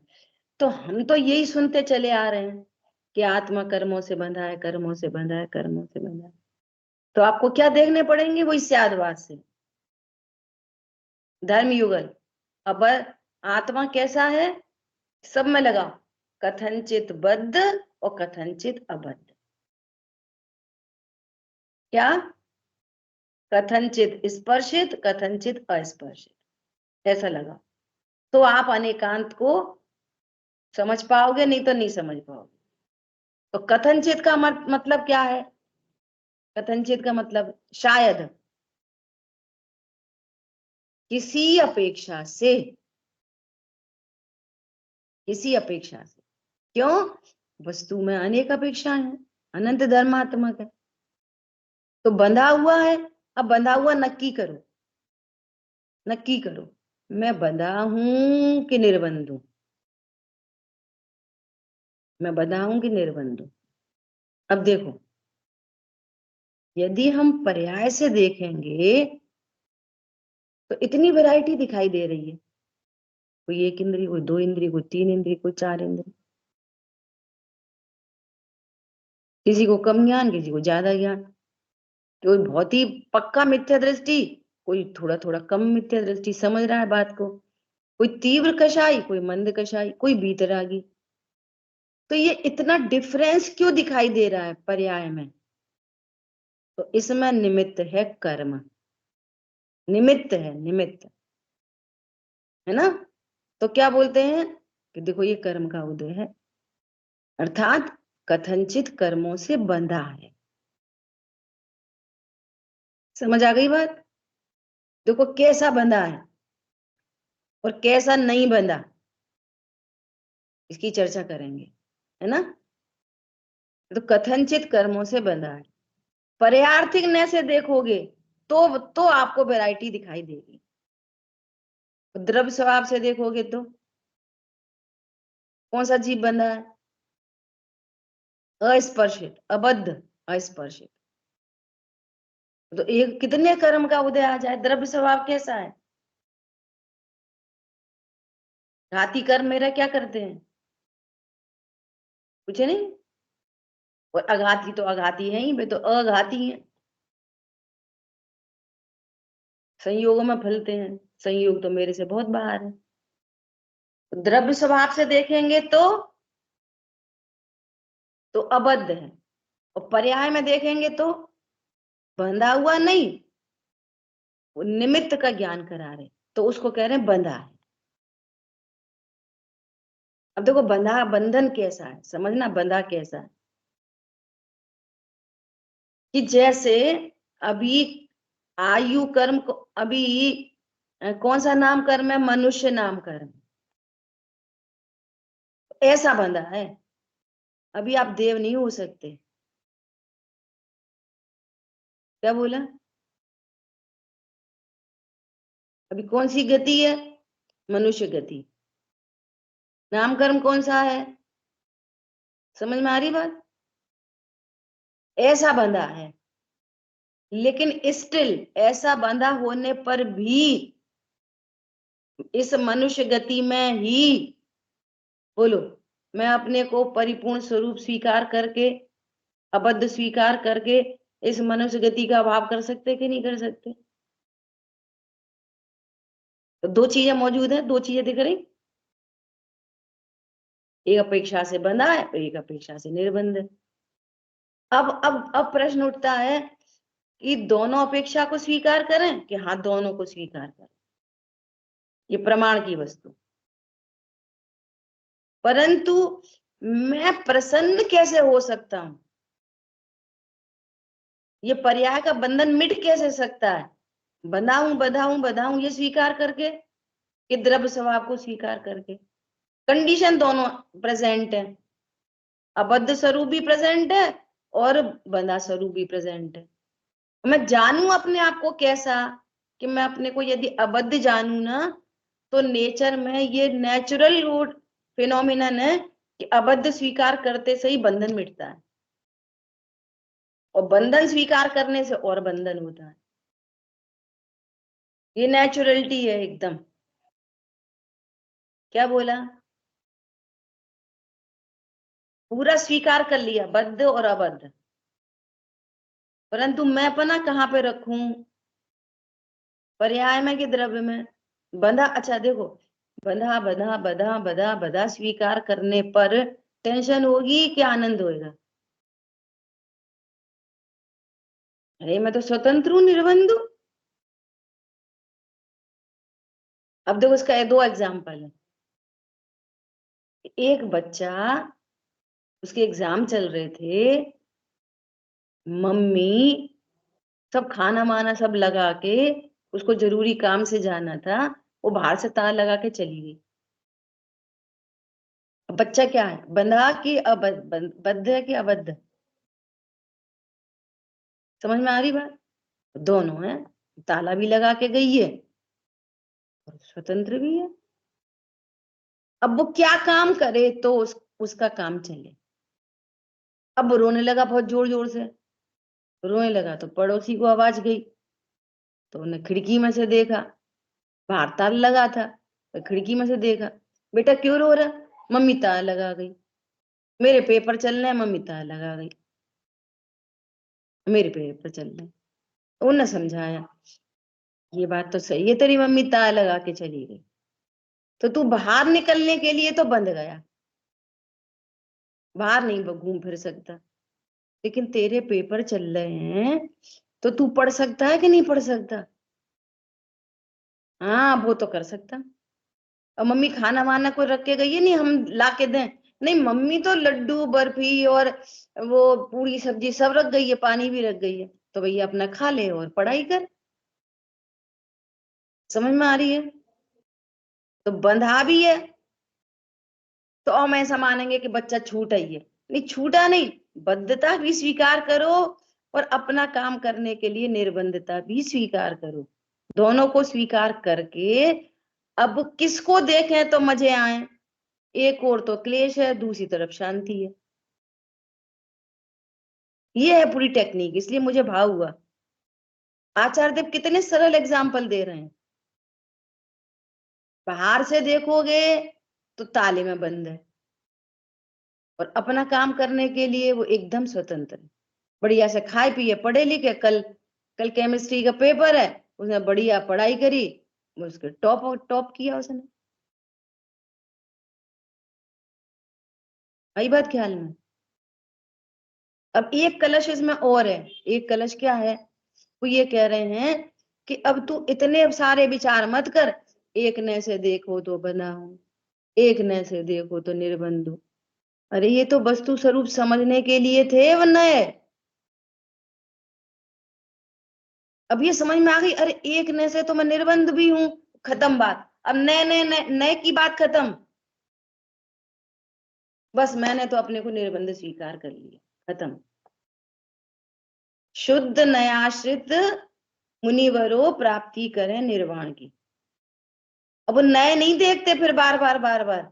तो हम तो यही सुनते चले आ रहे हैं कि आत्मा कर्मों से बंधा है, कर्मों से बंधा है, कर्मों से बंधा है। तो आपको क्या देखने पड़ेंगे? वही स्यादवाद से धर्म युगल। अब आत्मा कैसा है? सब में लगाओ, कथनचित बद्ध और कथनचित अबद्ध। क्या? कथनचित स्पर्शित, कथनचित अस्पर्शित, ऐसा लगा तो आप अनेकांत को समझ पाओगे, नहीं तो नहीं समझ पाओगे। तो कथनचित का मतलब क्या है? कथनचित का मतलब शायद, किसी अपेक्षा से, इसी अपेक्षा से। क्यों? वस्तु में अनेक अपेक्षाएं हैं, अनंत धर्मात्मक है। तो बंधा हुआ है, अब बंधा हुआ नक्की करो, नक्की करो, मैं बंधा हूं कि निर्बंध हूं, मैं बंधा हूं कि निर्बंध हूं। अब देखो, यदि हम पर्याय से देखेंगे तो इतनी वैरायटी दिखाई दे रही है, कोई 1 इंद्री, कोई 2 इंद्री, कोई 3 इंद्री, कोई 4 इंद्री, किसी को कम ज्ञान, किसी को ज्यादा ज्ञान, कोई बहुत ही पक्का मिथ्या दृष्टि, कोई थोड़ा थोड़ा कम मिथ्या दृष्टि, समझ रहा है बात को, कोई तीव्र कषाई, कोई मंद कषाई, कोई बीतरागी। तो ये इतना डिफरेंस क्यों दिखाई दे रहा है पर्याय में? तो इसमें निमित्त है कर्म, निमित्त है, निमित्त है ना। तो क्या बोलते हैं कि देखो ये कर्म का उदय है, अर्थात कथनचित कर्मों से बंधा है। समझ आ गई बात? देखो कैसा बंधा है और कैसा नहीं बंधा, इसकी चर्चा करेंगे, है ना। तो कथनचित कर्मों से बंधा है, पर्यार्थिक न से देखोगे तो आपको वैरायटी दिखाई देगी। द्रव्य स्वभाव से देखोगे तो कौन सा जीव बंधा है? अस्पर्शित, अबद्ध, अस्पर्शित। तो एक कितने कर्म का उदय आ जाए। द्रव्य स्वभाव कैसा है? घाती कर्म मेरा क्या करते हैं? कुछ नहीं। और अघाती तो अघाती है ही, वे तो अघाती हैं, संयोगों में फलते हैं, संयोग तो मेरे से बहुत बाहर है। द्रव्य स्वभाव से देखेंगे तो अबद्ध है, और पर्याय में देखेंगे तो बंधा हुआ नहीं, वो निमित्त का ज्ञान करा रहे, तो उसको कह रहे हैं बंधा है। अब देखो बंधा, बंधन कैसा है समझना, बंधा कैसा है कि जैसे अभी आयु कर्म को, अभी कौन सा नाम कर्म है? मनुष्य नाम कर्म, ऐसा बंधा है। अभी आप देव नहीं हो सकते। क्या बोला? अभी कौन सी गति है? मनुष्य गति। नाम कर्म कौन सा है? समझ में आ रही बात? ऐसा बंधा है, लेकिन स्टिल ऐसा बंधा होने पर भी इस मनुष्य गति में ही, बोलो, मैं अपने को परिपूर्ण स्वरूप स्वीकार करके, अबद्ध स्वीकार करके इस मनुष्य गति का अभाव कर सकते कि नहीं कर सकते? तो दो चीजें मौजूद है, दो चीजें दिख रही, एक अपेक्षा से बंधा है और एक अपेक्षा से निर्बंध है। अब प्रश्न उठता है कि दोनों अपेक्षा को स्वीकार करें कि हाँ दोनों को स्वीकार करें, ये प्रमाण की वस्तु। परंतु मैं प्रसन्न कैसे हो सकता हूं? ये पर्याय का बंधन मिट कैसे सकता है? बंधा हूं ये स्वीकार करके कि द्रव्य स्वभाव को स्वीकार करके। कंडीशन दोनों प्रेजेंट है, अबद्ध स्वरूप भी प्रेजेंट है और बंधा स्वरूप भी प्रेजेंट है। मैं जानूं अपने आप को कैसा कि मैं अपने को यदि अबद्ध जानूं ना, तो नेचर में ये नेचुरल रूट फिनोमिनन है कि अबद्ध स्वीकार करते से ही बंधन मिटता है, और बंधन स्वीकार करने से और बंधन होता है। ये नेचुरलिटी है एकदम। क्या बोला? पूरा स्वीकार कर लिया बद्ध और अबद्ध, परंतु मैं अपना कहाँ पे रखूं? पर्याय में कि द्रव्य में? बंधा, अच्छा देखो, बंधा बंधा बंधा बंधा बंधा स्वीकार करने पर टेंशन होगी कि आनंद होएगा? अरे मैं तो स्वतंत्र हूं, निर्बंध हूं। अब देखो इसका दो एग्जाम्पल है। एक बच्चा, उसके एग्जाम चल रहे थे, मम्मी सब खाना माना सब लगा के, उसको जरूरी काम से जाना था, वो बाहर से ताला लगा के चली गई। बच्चा क्या है, बंधा कि बद्ध है कि अबद्ध? समझ में आ रही बात? दोनों है, ताला भी लगा के गई है और स्वतंत्र भी है। अब वो क्या काम करे तो उसका काम चले। अब वो रोने लगा बहुत जोर जोर से, रोने लगा तो पड़ोसी को आवाज गई, तो उन्हें खिड़की में से देखा, बाहर ताला लगा था, तो खिड़की में से देखा, बेटा क्यों रो रहा? मम्मी ताला लगा गई, मेरे पेपर चल रहे हैं, मम्मी ताला लगा गई, मेरे पेपर चल रहे हैं। उन्हें समझाया, ये बात तो सही है, तेरी मम्मी ताला लगा के चली गई, तो तू बाहर निकलने के लिए तो बंद गया, बाहर नहीं घूम फिर सकता, लेकिन तेरे पेपर चल रहे हैं तो तू पढ़ सकता है कि नहीं पढ़ सकता? हाँ वो तो कर सकता। और मम्मी खाना वाना कोई रख के गई है, नहीं हम ला के दें? नहीं, मम्मी तो लड्डू बर्फी और वो पूरी सब्जी सब रख गई है, पानी भी रख गई है, तो भैया अपना खा ले और पढ़ाई कर। समझ में आ रही है? तो बंधा भी है तो हम ऐसा मानेंगे कि बच्चा छूटा ही है? नहीं, छूटा नहीं, बद्धता भी स्वीकार करो और अपना काम करने के लिए निर्बंधता भी स्वीकार करो। दोनों को स्वीकार करके अब किसको देखें तो मजे आए। एक और तो क्लेश है, दूसरी तरफ शांति है। ये है पूरी टेक्निक, इसलिए मुझे भाव हुआ। आचार्य देव कितने सरल एग्जाम्पल दे रहे हैं। बाहर से देखोगे तो ताले में बंद है और अपना काम करने के लिए वो एकदम स्वतंत्र है। बढ़िया से खाए पिए पढ़े लिखे, कल कल केमिस्ट्री का पेपर है, उसने बढ़िया पढ़ाई करी, उसके टॉप टॉप किया उसने। आई बात ख्याल में? अब एक कलश इसमें और है। एक कलश क्या है? वो ये कह रहे हैं कि अब तू इतने सारे विचार मत कर, एक ने से देखो तो बना हो, एक ने से देखो तो निर्बंध हो। अरे ये तो वस्तु स्वरूप समझने के लिए थे, वरना है। अब ये समझ में आ गई, अरे एक ने से तो मैं निर्बंध भी हूं, खत्म बात। अब नए नए नए नए की बात खत्म, बस मैंने तो अपने को निर्बंध स्वीकार कर लिया, खत्म। शुद्ध नयाश्रित मुनिवरो प्राप्ति करें निर्वाण की। अब वो नए नहीं देखते फिर बार बार बार बार,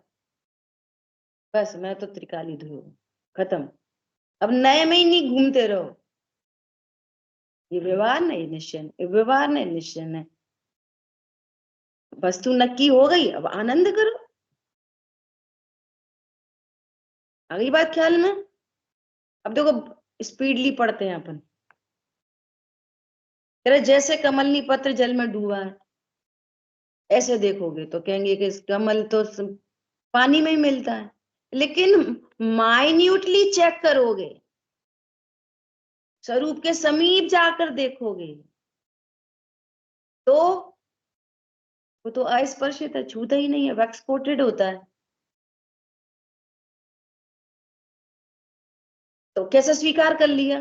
बस मैं तो त्रिकाली ध्रुव, खत्म। अब नए में ही नहीं घूमते रहो, ये व्यवहार नहीं निश्चय, ये व्यवहार नहीं निश्चय है। वस्तु नक्की हो गई, अब आनंद करो। अगली बात ख्याल में? अब देखो स्पीडली पढ़ते हैं अपन। जैसे कमलनी पत्र जल में डूबा है, ऐसे देखोगे तो कहेंगे कि कमल तो पानी में ही मिलता है, लेकिन माइन्यूटली चेक करोगे, स्वरूप के समीप जाकर देखोगे तो वो तो अस्पर्शित है, छूता ही नहीं है, वैक्स कोटेड होता है। तो कैसे स्वीकार कर लिया?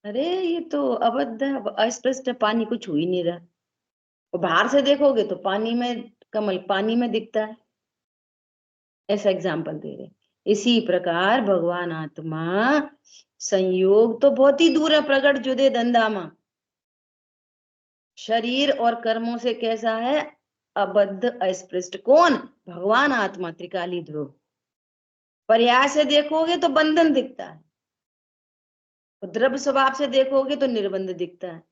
अरे ये तो अबद्ध है, अस्पष्ट है, पानी को छू ही नहीं रहा। और बाहर से देखोगे तो पानी में, कमल पानी में दिखता है। ऐसा एग्जाम्पल दे रहे। इसी प्रकार भगवान आत्मा संयोग तो बहुत ही दूर है, प्रकट जुदे धंधामा, शरीर और कर्मों से कैसा है? अबद्ध अस्पृष्ट। कौन? भगवान आत्मा त्रिकाली ध्रुव। पर्याय से देखोगे तो बंधन दिखता है, द्रव्य स्वभाव से देखोगे तो निर्बंध दिखता है।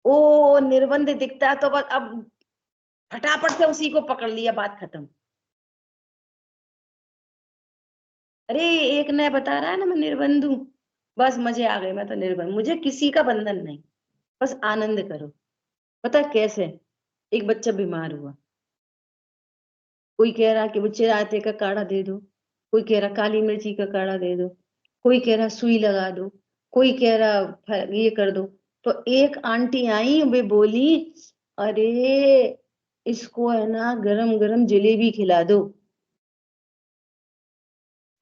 ओ निर्बंध दिखता है तो बस अब फटाफट से उसी को पकड़ लिया, बात खत्म। अरे एक ने बता रहा है ना मैं निर्बंध हूं, बस मजे आ गए, मैं तो निर्बंध, मुझे किसी का बंधन नहीं, बस आनंद करो। पता कैसे? एक बच्चा बीमार हुआ, कोई कह रहा कि बच्चे रायते का काढ़ा दे दो, कोई कह रहा काली मिर्ची का काढ़ा दे दो, कोई कह रहा सुई लगा दो, कोई कह रहा ये कर दो। तो एक आंटी आई, वे बोली अरे इसको है ना गरम गरम जलेबी खिला दो।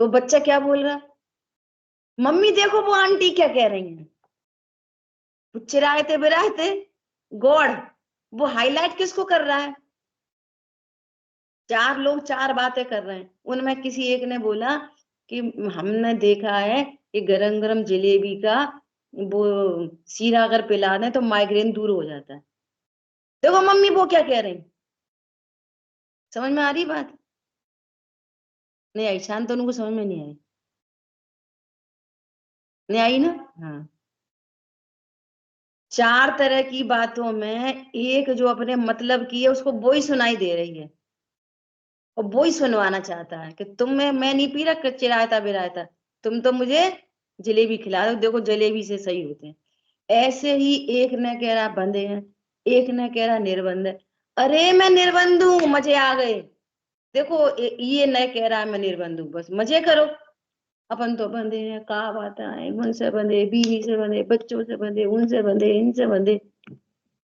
तो बच्चा क्या बोल रहा? मम्मी देखो वो आंटी क्या कह रही हैं, चिरायते बिरायते गॉड, वो हाईलाइट किसको कर रहा है? चार लोग चार बातें कर रहे हैं, उनमें किसी एक ने बोला कि हमने देखा है कि गरम गरम जलेबी का वो सीरा अगर पिला दें तो माइग्रेन दूर हो जाता है। देखो मम्मी वो क्या कह रही, समझ में आ रही बात? नहीं आई, शांत उनको समझ में नहीं आई, नहीं आई ना? हाँ, चार तरह की बातों में एक जो अपने मतलब की है उसको वो ही सुनाई दे रही है, और वो ही सुनवाना चाहता है कि मैं नहीं पी रहा कच्चे रायता बिरायता, तुम तो मुझे जलेबी खिला दो, देखो जलेबी से सही होते हैं। ऐसे ही एक ने कह रहा बंधे हैं, एक ने कह रहा निर्बंध है। अरे मैं निर्बंध हूं, मजे आ गए। देखो ये न कह रहा है मैं निर्बंध हूं, बस मजे करो। अपन तो बंधे हैं, कहा बात है, उनसे बंधे, बीवी से बंधे, बच्चों से बंधे, उनसे बंधे, इनसे बंधे,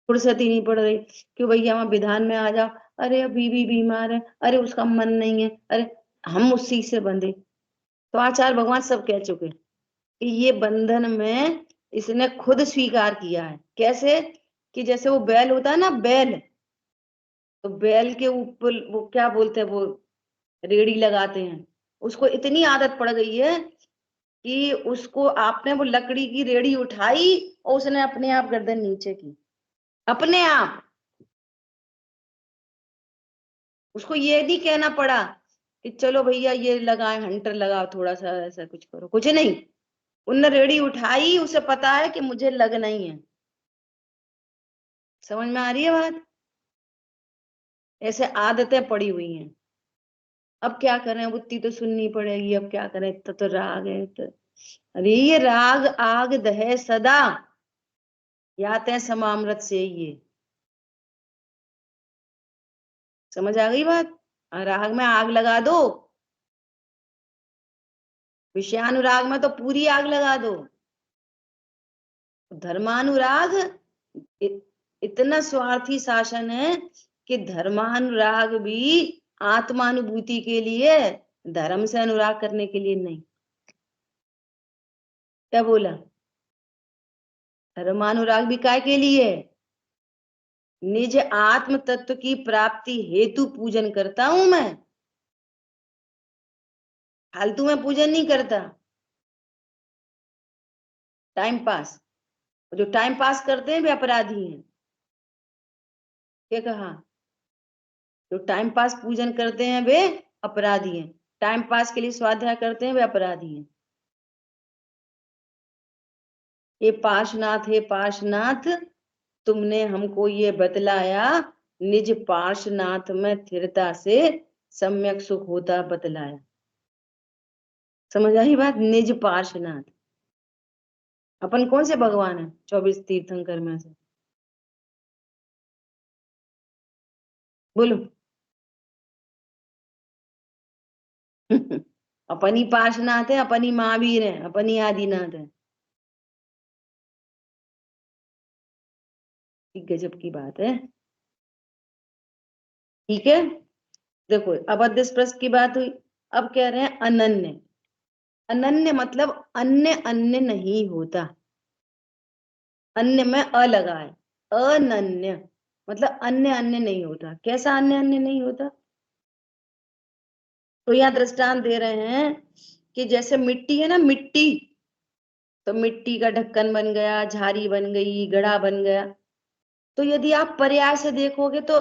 फुर्सत ही नहीं पड़ रही कि भैया वहां विधान में आ जाओ। अरे अब बीवी बीमार है, अरे उसका मन नहीं है, अरे हम उसी से बंधे। तो आचार्य भगवान सब कह चुके कि ये बंधन में इसने खुद स्वीकार किया है। कैसे? कि जैसे वो बैल होता है ना, बैल, तो बैल के ऊपर वो क्या बोलते हैं, वो रेड़ी लगाते हैं, उसको इतनी आदत पड़ गई है कि उसको आपने वो लकड़ी की रेड़ी उठाई और उसने अपने आप गर्दन नीचे की, अपने आप। उसको ये नहीं कहना पड़ा कि चलो भैया ये लगाए, हंटर लगाओ, थोड़ा सा ऐसा कुछ करो, कुछ नहीं। उनने रेडी उठाई, उसे पता है कि मुझे लगना ही है। समझ में आ रही है बात? ऐसे आदतें पड़ी हुई हैं। अब क्या करें, बुद्धि तो सुननी पड़ेगी, अब क्या करें, इतना तो राग है तो। अरे ये राग आग दहे सदा, याते समामृत से ये। समझ आ गई बात? राग में आग लगा दो, विषयानुराग में तो पूरी आग लगा दो। धर्मानुराग इतना स्वार्थी शासन है कि धर्मानुराग भी आत्मानुभूति के लिए, धर्म से अनुराग करने के लिए नहीं। क्या बोला? धर्मानुराग भी काय के लिए? निज आत्म तत्व की प्राप्ति हेतु पूजन करता हूं मैं, फालतू में पूजन नहीं करता। टाइम पास, जो टाइम पास करते हैं वे अपराधी हैं। क्या कहा? जो टाइम पास पूजन करते हैं वे अपराधी हैं, टाइम पास के लिए स्वाध्याय करते हैं वे अपराधी हैं। हे पार्शनाथ, हे पार्शनाथ, तुमने हमको ये बतलाया, निज पार्शनाथ में स्थिरता से सम्यक सुख होता बतलाया। समझ आई बात? निज पार्शनाथ, अपन कौन से भगवान है 24 तीर्थंकर में से? बोलो। अपनी पार्शनाथ है, अपनी महावीर है, अपनी आदिनाथ है। गजब की बात है। ठीक है, देखो अब अध्यस्प्रस्थ की बात हुई। अब कह रहे हैं अनन्य। अनन्य मतलब अन्य अन्य नहीं होता, अन्य में अ लगा है, अनन्य मतलब अन्य अन्य नहीं होता। कैसा अन्य अन्य नहीं होता? तो यहाँ दृष्टांत दे रहे हैं कि जैसे मिट्टी है ना, मिट्टी, तो मिट्टी का ढक्कन बन गया, झाड़ी बन गई, घड़ा बन गया। तो यदि आप पर्याय से देखोगे तो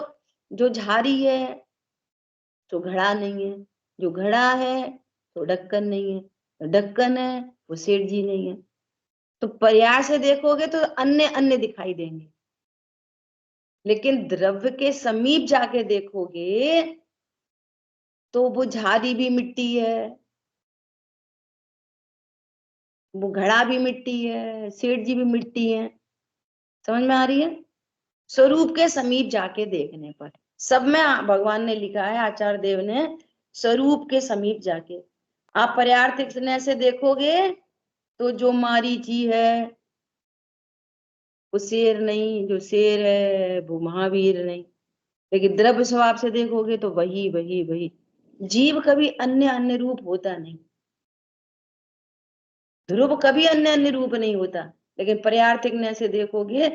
जो झाड़ी है तो घड़ा नहीं है, जो घड़ा है तो ढक्कन नहीं है, तो ढक्कन है वो सेठ जी नहीं है। तो पर्याय से देखोगे तो अन्य अन्य दिखाई देंगे, लेकिन द्रव्य के समीप जाके देखोगे तो वो झाड़ी भी मिट्टी है, वो घड़ा भी मिट्टी है, सेठ जी भी मिट्टी है। समझ में आ रही है? स्वरूप के समीप जाके देखने पर सब में भगवान ने लिखा है, आचार्य देव ने, स्वरूप के समीप जाके। आप पर्यार्थिक से देखोगे तो जो मारीची है वो शेर नहीं, जो शेर है वो महावीर नहीं। लेकिन द्रव्य स्वभाव से देखोगे तो वही वही वही। जीव कभी अन्य अन्य रूप होता नहीं, ध्रुव कभी अन्य अन्य रूप नहीं होता। लेकिन पर्यार्थिक से देखोगे,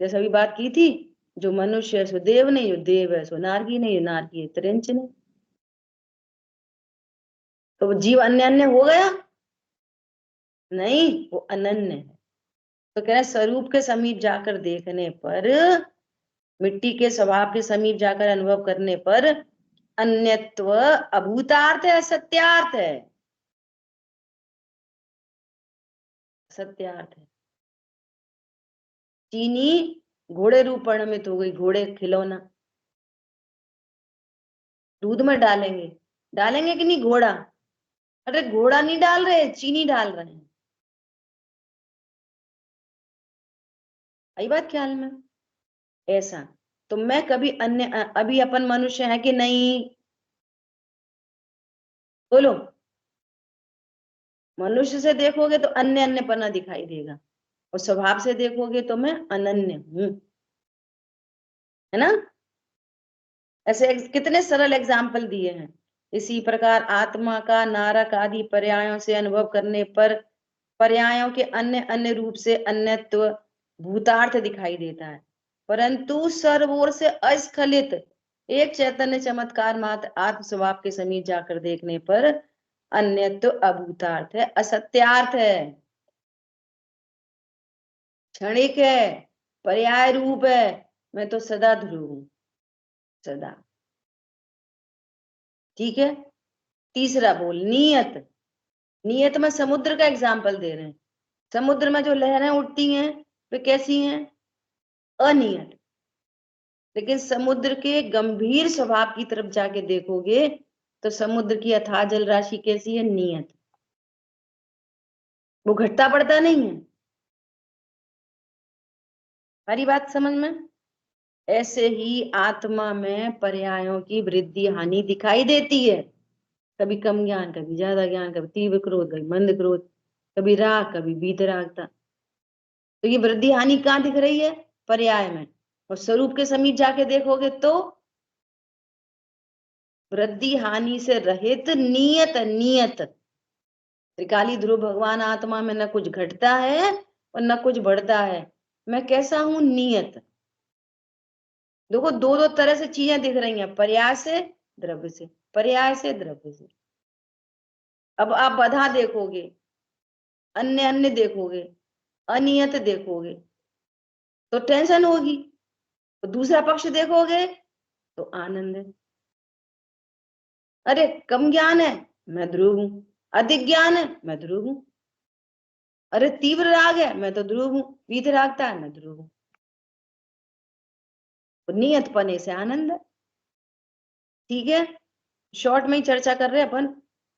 जैसे अभी बात की थी, जो मनुष्य है सो देव नहीं, जो देव है सो नारकी नहीं, जो नारकी है त्रिंच नहीं। तो वो जीव अन्य अन्य हो गया? नहीं, वो अनन्य है। तो कह रहे स्वरूप के समीप जाकर देखने पर, मिट्टी के स्वभाव के समीप जाकर अनुभव करने पर अन्यत्व अभूतार्थ है, सत्यार्थ है, सत्यार्थ है। चीनी घोड़े रूप परिणमित हो गई, घोड़े खिलौना, दूध में डालेंगे, डालेंगे कि नहीं घोड़ा? अरे घोड़ा नहीं डाल रहे, चीनी डाल रहे हैं। आई बात ख्याल में? ऐसा तो मैं कभी अन्य, अभी अपन मनुष्य है कि नहीं? बोलो। मनुष्य से देखोगे तो अन्य अन्यपना दिखाई देगा, और स्वभाव से देखोगे तो मैं अनन्य हूं, है ना? ऐसे कितने सरल एग्जाम्पल दिए हैं। इसी प्रकार आत्मा का नारक आदि पर्यायों से अनुभव करने पर पर्यायों के अन्य अन्य रूप से अन्यत्व भूतार्थ दिखाई देता है, परंतु सर्वोर से अस्खलित एक चैतन्य चमत्कार मात्र आत्म स्वभाव के समीप जाकर देखने पर अन्यत्व अभूतार्थ है, असत्यार्थ है, क्षणिक है, पर्याय रूप है। मैं तो सदा ध्रुव हूं, सदा। ठीक है। तीसरा बोल, नियत। नियत में समुद्र का एग्जाम्पल दे रहे हैं। समुद्र में जो लहरें उठती हैं वे कैसी हैं? अनियत। लेकिन समुद्र के गंभीर स्वभाव की तरफ जाके देखोगे तो समुद्र की अथाह जल राशि कैसी है? नियत। वो घटता बढ़ता नहीं है। हमारी बात समझ में? ऐसे ही आत्मा में पर्यायों की वृद्धि हानि दिखाई देती है। कभी कम ज्ञान, कभी ज्यादा ज्ञान, कभी तीव्र क्रोध, कभी मंद क्रोध, कभी राग, कभी वीतरागता। तो ये वृद्धि हानि कहाँ दिख रही है? पर्याय में। और स्वरूप के समीप जाके देखोगे तो वृद्धि हानि से रहित नियत, नियत त्रिकाली ध्रुव भगवान आत्मा में न कुछ घटता है और न कुछ बढ़ता है। मैं कैसा हूं? नियत। देखो दो दो तरह से चीजें दिख रही हैं, पर्याय से, द्रव्य से, पर्याय से, द्रव्य से। अब आप बधा देखोगे, अन्य अन्य देखोगे, अनियत देखोगे तो टेंशन होगी, तो दूसरा पक्ष देखोगे तो आनंद है। अरे कम ज्ञान है, मैं ध्रुव हूं। अधिक ज्ञान है, मैं ध्रुव हूं। अरे तीव्र राग है, मैं तो ध्रुव हूं। वीत रागता है, मैं ध्रुव हूं। नियत पने से आनंद है। ठीक है। शॉर्ट में ही चर्चा कर रहे हैं अपन।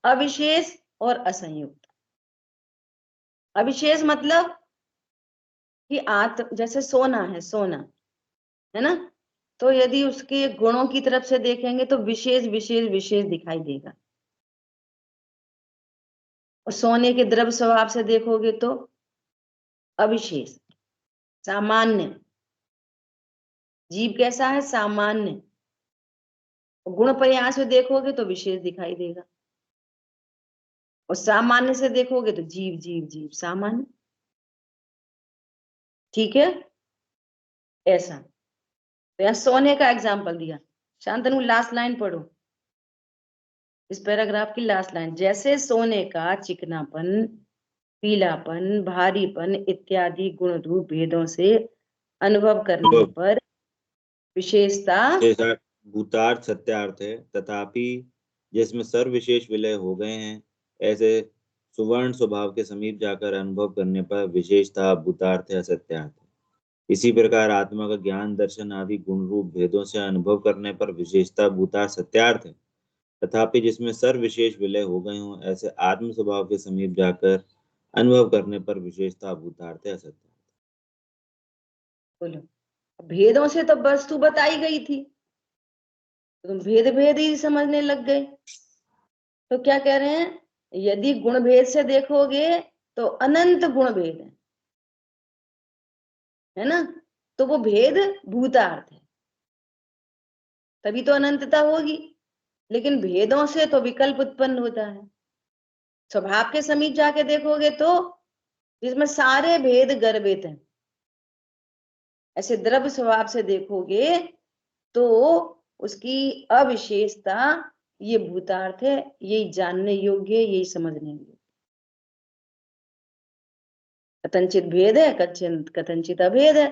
अविशेष और असंयुक्त। अविशेष मतलब कि जैसे सोना है, सोना है ना, तो यदि उसके गुणों की तरफ से देखेंगे तो विशेष विशेष विशेष दिखाई देगा, और सोने के द्रव्य स्वभाव से देखोगे तो अविशेष, सामान्य। जीव कैसा है? सामान्य। गुण पर्याय से देखोगे तो विशेष दिखाई देगा, और सामान्य से देखोगे तो जीव जीव जीव सामान्य। ठीक है। ऐसा तो यहाँ सोने का एग्जाम्पल दिया। शांतनु लास्ट लाइन पढ़ो, इस पैराग्राफ की लास्ट लाइन। जैसे सोने का चिकनापन, पीलापन, भारीपन इत्यादि गुण रूप भेदों से अनुभव करने पर विशेषता भूतार्थ सत्यार्थ है, तथापि जिसमें सर्व विशेष विलय हो गए हैं, ऐसे सुवर्ण स्वभाव के समीप जाकर अनुभव करने पर विशेषता भूतार्थ है, सत्यार्थ है। इसी प्रकार आत्मा का ज्ञान दर्शन आदि गुण रूप भेदों से अनुभव करने पर विशेषता भूतार्थ सत्यार्थ है, तथापि जिसमें सर्व विशेष विलय हो गए हों, ऐसे आत्म स्वभाव के समीप जाकर अनुभव करने पर विशेषता भूतार्थ है, असत्यार्थ। बोलो, भेदों से तो वस्तु बताई गई थी, तुम भेद भेद ही समझने लग गए। तो क्या कह रहे हैं? यदि गुण भेद से देखोगे तो अनंत गुण भेद है ना, तो वो भेद भूतार्थ है, तभी तो अनंतता होगी। लेकिन भेदों से तो विकल्प उत्पन्न होता है। स्वभाव के समीप जाके देखोगे तो जिसमें सारे भेद गर्भित हैं, ऐसे द्रव्य स्वभाव से देखोगे तो उसकी अविशेषता ये भूतार्थ है, यही जानने योग्य है, यही समझने योग्य। कथनचित भेद है, कथनचित अभेद है।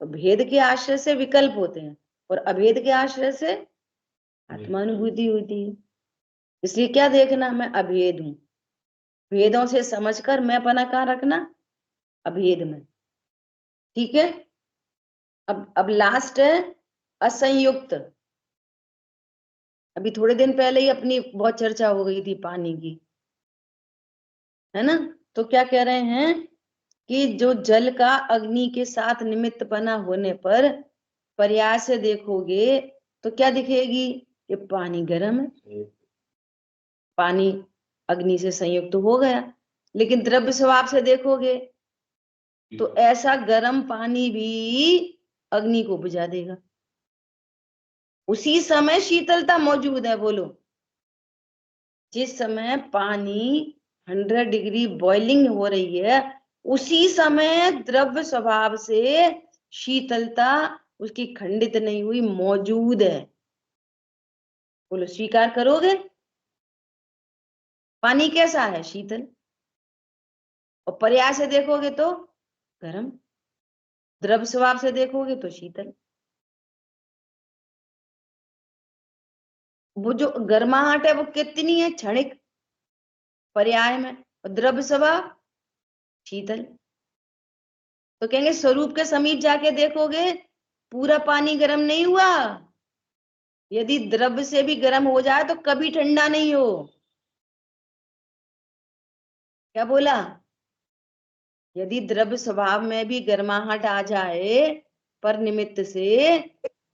तो भेद के आश्रय से विकल्प होते हैं और अभेद के आश्रय से आत्मानुभूति होती है। इसलिए क्या देखना, मैं अभेद हूं। भेदों से समझकर मैं पना कहाँ रखना, अभेद में। ठीक है। अब लास्ट है असंयुक्त। अभी थोड़े दिन पहले ही अपनी बहुत चर्चा हो गई थी पानी की, है ना। तो क्या कह रहे हैं कि जो जल का अग्नि के साथ निमित्त बना होने पर पर्याय से देखोगे तो क्या दिखेगी, ये पानी गर्म है, पानी अग्नि से संयुक्त हो गया। लेकिन द्रव्य स्वभाव से देखोगे तो ऐसा गर्म पानी भी अग्नि को बुझा देगा। उसी समय शीतलता मौजूद है। बोलो, जिस समय पानी 100 डिग्री बॉइलिंग हो रही है, उसी समय द्रव्य स्वभाव से शीतलता उसकी खंडित नहीं हुई मौजूद है। बोलो, स्वीकार करोगे? पानी कैसा है, शीतल। और पर्याय से देखोगे तो गर्म, द्रव्य स्वभाव से देखोगे तो शीतल। वो जो गर्माहट है वो कितनी है, क्षणिक पर्याय में, और द्रव्य स्वभाव शीतल। तो कहेंगे स्वरूप के समीप जाके देखोगे पूरा पानी गर्म नहीं हुआ। यदि द्रव्य से भी गर्म हो जाए तो कभी ठंडा नहीं हो। क्या बोला? यदि द्रव्य स्वभाव में भी गर्माहट आ जाए पर निमित्त से,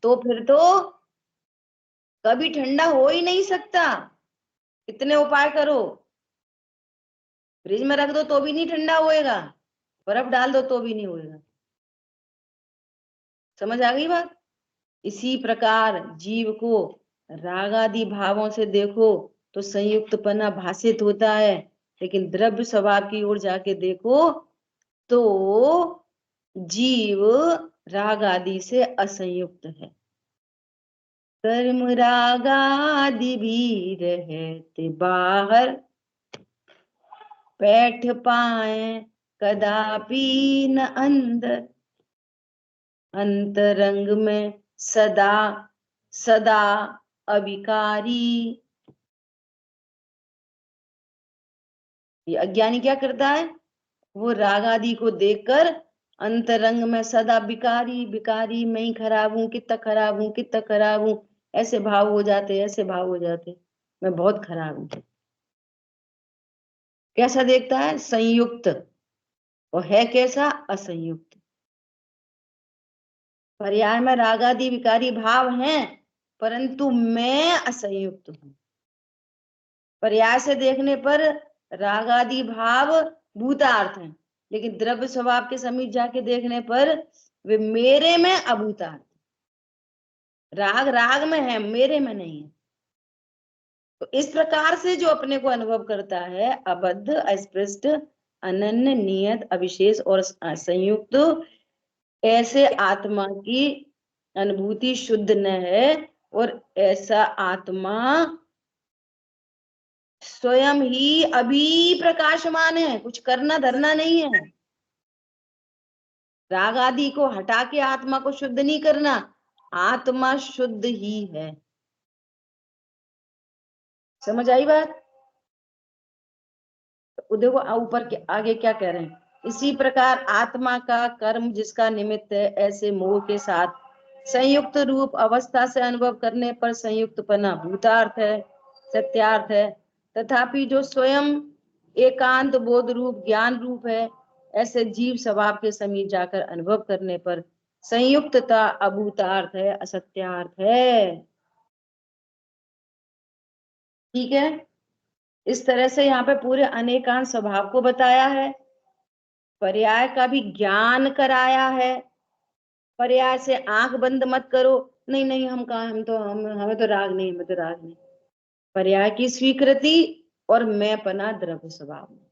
तो फिर तो कभी ठंडा हो ही नहीं सकता। कितने उपाय करो, फ्रिज में रख दो तो भी नहीं ठंडा होएगा, बर्फ डाल दो तो भी नहीं होएगा। समझ आ गई बात? इसी प्रकार जीव को रागादि भावों से देखो तो संयुक्तपना भासित होता है, लेकिन द्रव्य स्वभाव की ओर जाके देखो तो जीव राग आदि से असंयुक्त है। कर्म राग आदि भी रहते बाहर, बैठ पाए कदापि न अंदर। अंतरंग में सदा सदा अविकारी। ये अज्ञानी क्या करता है, वो राग आदि को देखकर अंतरंग में सदा विकारी विकारी, मैं ही खराब हूं, कितना खराब हूं, कितना खराब हूं, ऐसे भाव हो जाते, ऐसे भाव हो जाते, मैं बहुत खराब हूं। कैसा देखता है, संयुक्त, और है कैसा, असंयुक्त। पर्याय में राग आदि विकारी भाव हैं, परंतु मैं असंयुक्त हूं। पर्याय से देखने पर राग आदि भाव भूतार्थ हैं, लेकिन द्रव्य स्वभाव के समीप जाके देखने पर वे मेरे में अभूतार्थ। राग राग में है, मेरे में नहीं है। तो इस प्रकार से जो अपने को अनुभव करता है, अबद्ध, अस्पृष्ट, अनन्य, नियत, अविशेष और संयुक्त, ऐसे आत्मा की अनुभूति शुद्ध न है, और ऐसा आत्मा स्वयं ही अभी प्रकाशमान है, कुछ करना धरना नहीं है। राग आदि को हटा के आत्मा को शुद्ध नहीं करना, आत्मा शुद्ध ही है। समझ आई बात? तो देखो ऊपर के आगे क्या कह रहे हैं, इसी प्रकार आत्मा का कर्म जिसका निमित्त है, ऐसे मोह के साथ संयुक्त रूप अवस्था से अनुभव करने पर संयुक्तपना भूतार्थ है, सत्यार्थ है। तथापि जो स्वयं एकांत बोध रूप ज्ञान रूप है, ऐसे जीव स्वभाव के समीप जाकर अनुभव करने पर संयुक्तता अभूतार्थ है, असत्यार्थ है। ठीक है। इस तरह से यहाँ पे पूरे अनेकांत स्वभाव को बताया है, पर्याय का भी ज्ञान कराया है। पर्याय से आंख बंद मत करो, नहीं नहीं हम कहा, हमें तो राग नहीं, हमें तो राग नहीं। पर्याय की स्वीकृति और मैं पना द्रव्य स्वभाव में।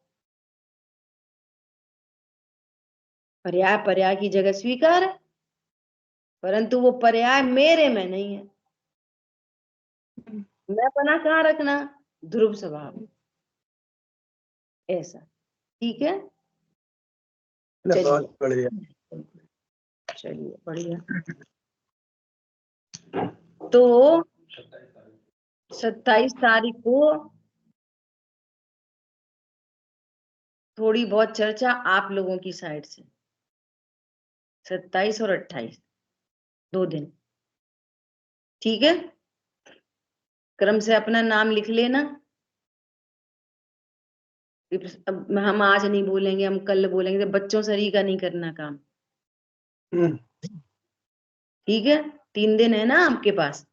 पर्याय पर्याय की जगह स्वीकार है, परंतु वो पर्याय मेरे में नहीं है। मैं पना कहाँ रखना, ध्रुव स्वभाव, ऐसा। ठीक है, चलिए बहुत बढ़िया। चलिए बढ़िया। तो 27 तारीख को थोड़ी बहुत चर्चा आप लोगों की साइड से, 27 और 28 2 दिन, ठीक है। क्रम से अपना नाम लिख लेना। अब हम आज नहीं बोलेंगे, हम कल बोलेंगे, बच्चों सरीका नहीं करना काम, ठीक है। 3 दिन है ना आपके पास,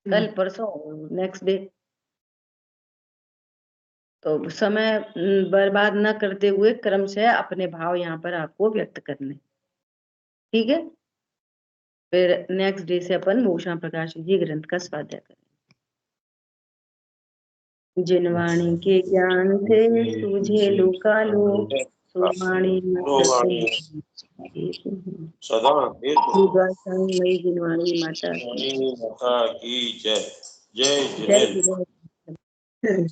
कल परसों नेक्स्ट डे, तो समय बर्बाद न करते हुए क्रम से अपने भाव यहाँ पर आपको व्यक्त करने, ठीक है। फिर नेक्स्ट डे से अपन भूषण प्रकाश जी ग्रंथ का स्वाध्याय करें। जिनवाणी के ज्ञान से सूझे लोकालोक, सुवाणी सदा मई जिनवाणी माता की जय। जय जय जय। जय।